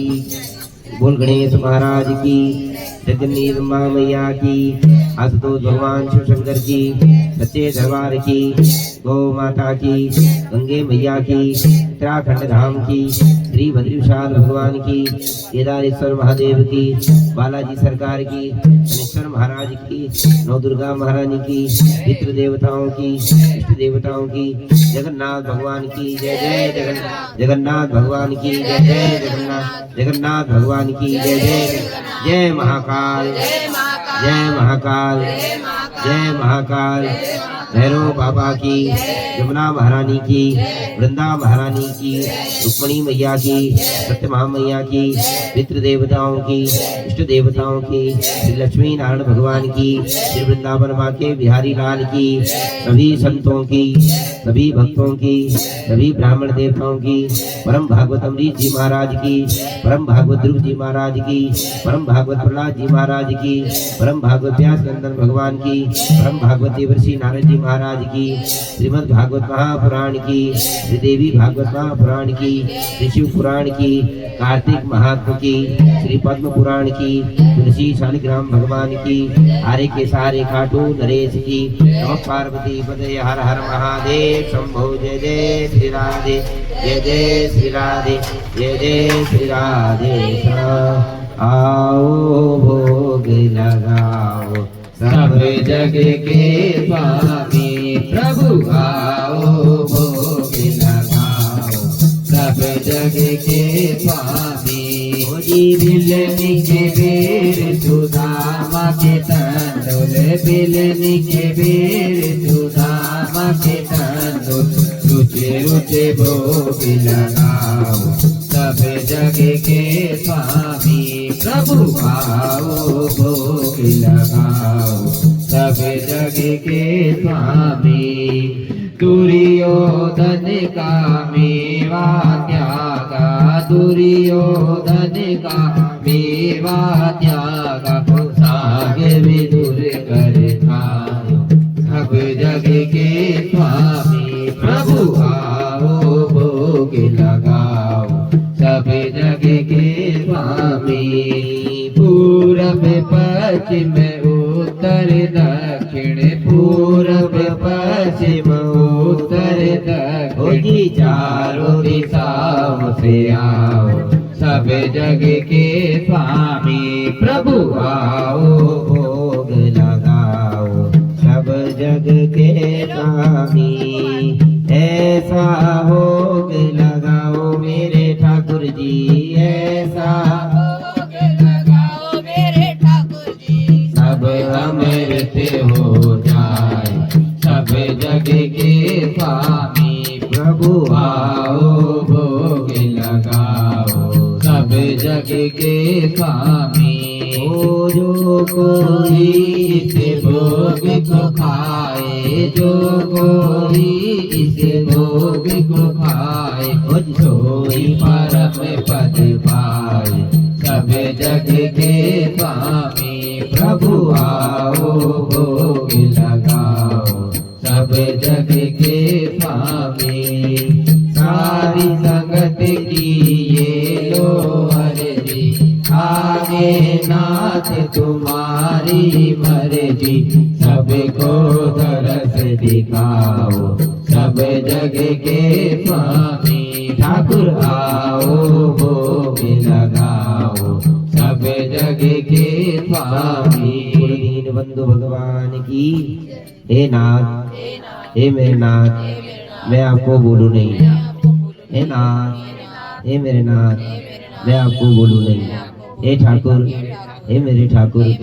बोल गणेश महाराज की, जगन्नीत माँ मैया की, आशुतोष भगवान शिव शंकर की, सच्चे दरबार की, गौ माता की, गंगे मैया की, उत्तराखंड धाम की, श्री भद्रविशाल भगवान की, केदारेश्वर महादेव की, बालाजी सरकार की, शनेश्वर महाराज की, नौ दुर्गा महारानी की, पितृ देवताओं की, इष्ट देवताओं की, जगन्नाथ भगवान की जय जय जगन्नाथ, जगन्नाथ भगवान की जय जय जगन्नाथ, जगन्नाथ भगवान की जय जय, जय महाकाल, जय महाकाल, जय महाकाल, भैरव बाबा की, यमुना महारानी की, वृंदा महारानी की, रुक्मणी मैया की, सत्यभामा मैया की, पितृ देवताओं की, इष्ट देवताओं की, श्री लक्ष्मी नारायण भगवान की, श्री वृंदावन माँ के बिहारी लाल की, सभी संतों की, सभी भक्तों की, सभी ब्राह्मण देवताओं की, परम भागवत अमरीश जी महाराज की, परम भागवत ध्रुव जी महाराज की, परम भागवत प्रहलाद जी महाराज की, परम भागवत व्यास नंदन भगवान की, परम भागवत देवर्षि नारद जी महाराज की, श्रीमद् भागवत महापुराण की, श्री देवी भागवत महापुराण की, श्री शिव पुराण की, कार्तिक महात्म की, श्री पद्म पुराण की, तुलसी शालिग्राम भगवान की, आरे के सारे खाटू नरेश की, नमः पार्वती पदे हर हर महादेव शंभो जय जय श्री राधे, जय जय श्री राधे, जय जय श्री राधे। आओ भोग लगाओ सब जग के स्वामी प्रभु आओ भोग लगाओ सब जग के स्वामी। बिलनी के बेर सुदामा के तंदुल, बिलनी के बेर सुदामा के तंदुल, रुचे रुचे भोग लगाओ सब जग के स्वामी प्रभु आओ भोग लगाओ सब जग के स्वामी। दुर्योधन का मेवा त्यागा, दुर्योधन का मेवा त्यागा, साग विदुर कर खाओ सब जग के स्वामी प्रभु आओ भोग लगाओ सब जग के स्वामी। पूरब पश्चिम उत्तर दक्षिण, पूरब पश्चिम उत्तर दक्षिण, चारों दिशाओं से आओ सब जग के स्वामी प्रभु आओ भोग लगाओ सब जग के स्वामी। ऐसा भोग लगाओ मेरे ठाकुर जी, ऐसा भोग लगाओ मेरे ठाकुर जी, सब अमृत हो जाए सब जग के स्वामी प्रभु आओ भोग लगाओ सब जग के स्वामी। ओ जो कोई इस भोग को खाए, जो कोई इस भोग को खाए, सोई परम पद पाए सब जग के स्वामी प्रभु आओ भोग लगाओ सब जग के स्वामी। सारी संगत की ये लो अर्जी, आगे नाथ तुम्हारी मर्जी, सबको दरस दिखाओ सब जग के स्वामी ठाकुर आओ भोग लगाओ सब जग के स्वामी। दीन बंधु भगवान की। हे नाथ, हे मेरे नाथ, मैं आपको बोलूं नहीं। हे नाथ, हे मेरे नाथ, मैं आपको बोलूं नहीं। हे ठाकुर, हे मेरे ठाकुर,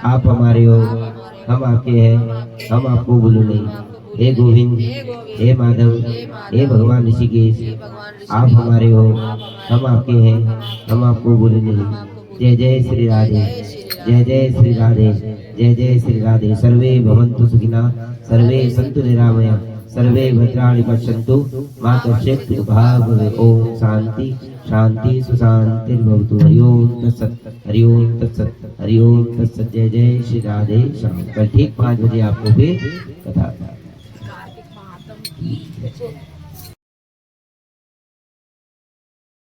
आप हमारे हो, हम आपके हैं, हम आपको बोलूं नहीं। हे गोविंद, हे माधव, हे भगवान ऋषिकेश, आप हमारे हो, हम आपके हैं, हम आपको बोलूं नहीं। जय जय श्री राधे, जय जय श्री राधे, जय जय श्री राधे। सर्वे भवन्तु सुखिनः, सर्वे सन्तु निरामया, सर्वे भद्राणि पश्यन्तु मा कश्चित् दुर्भाग् भवेत्। ओम शांति शांति सुशांतिर्भवतु। हरि ओम तत्सत्, हरि ओम तत्सत्, हरि ओम तत्सत्। जय जय श्री राधे श्याम। कल ठीक 5 बजे आपको फिर कथा।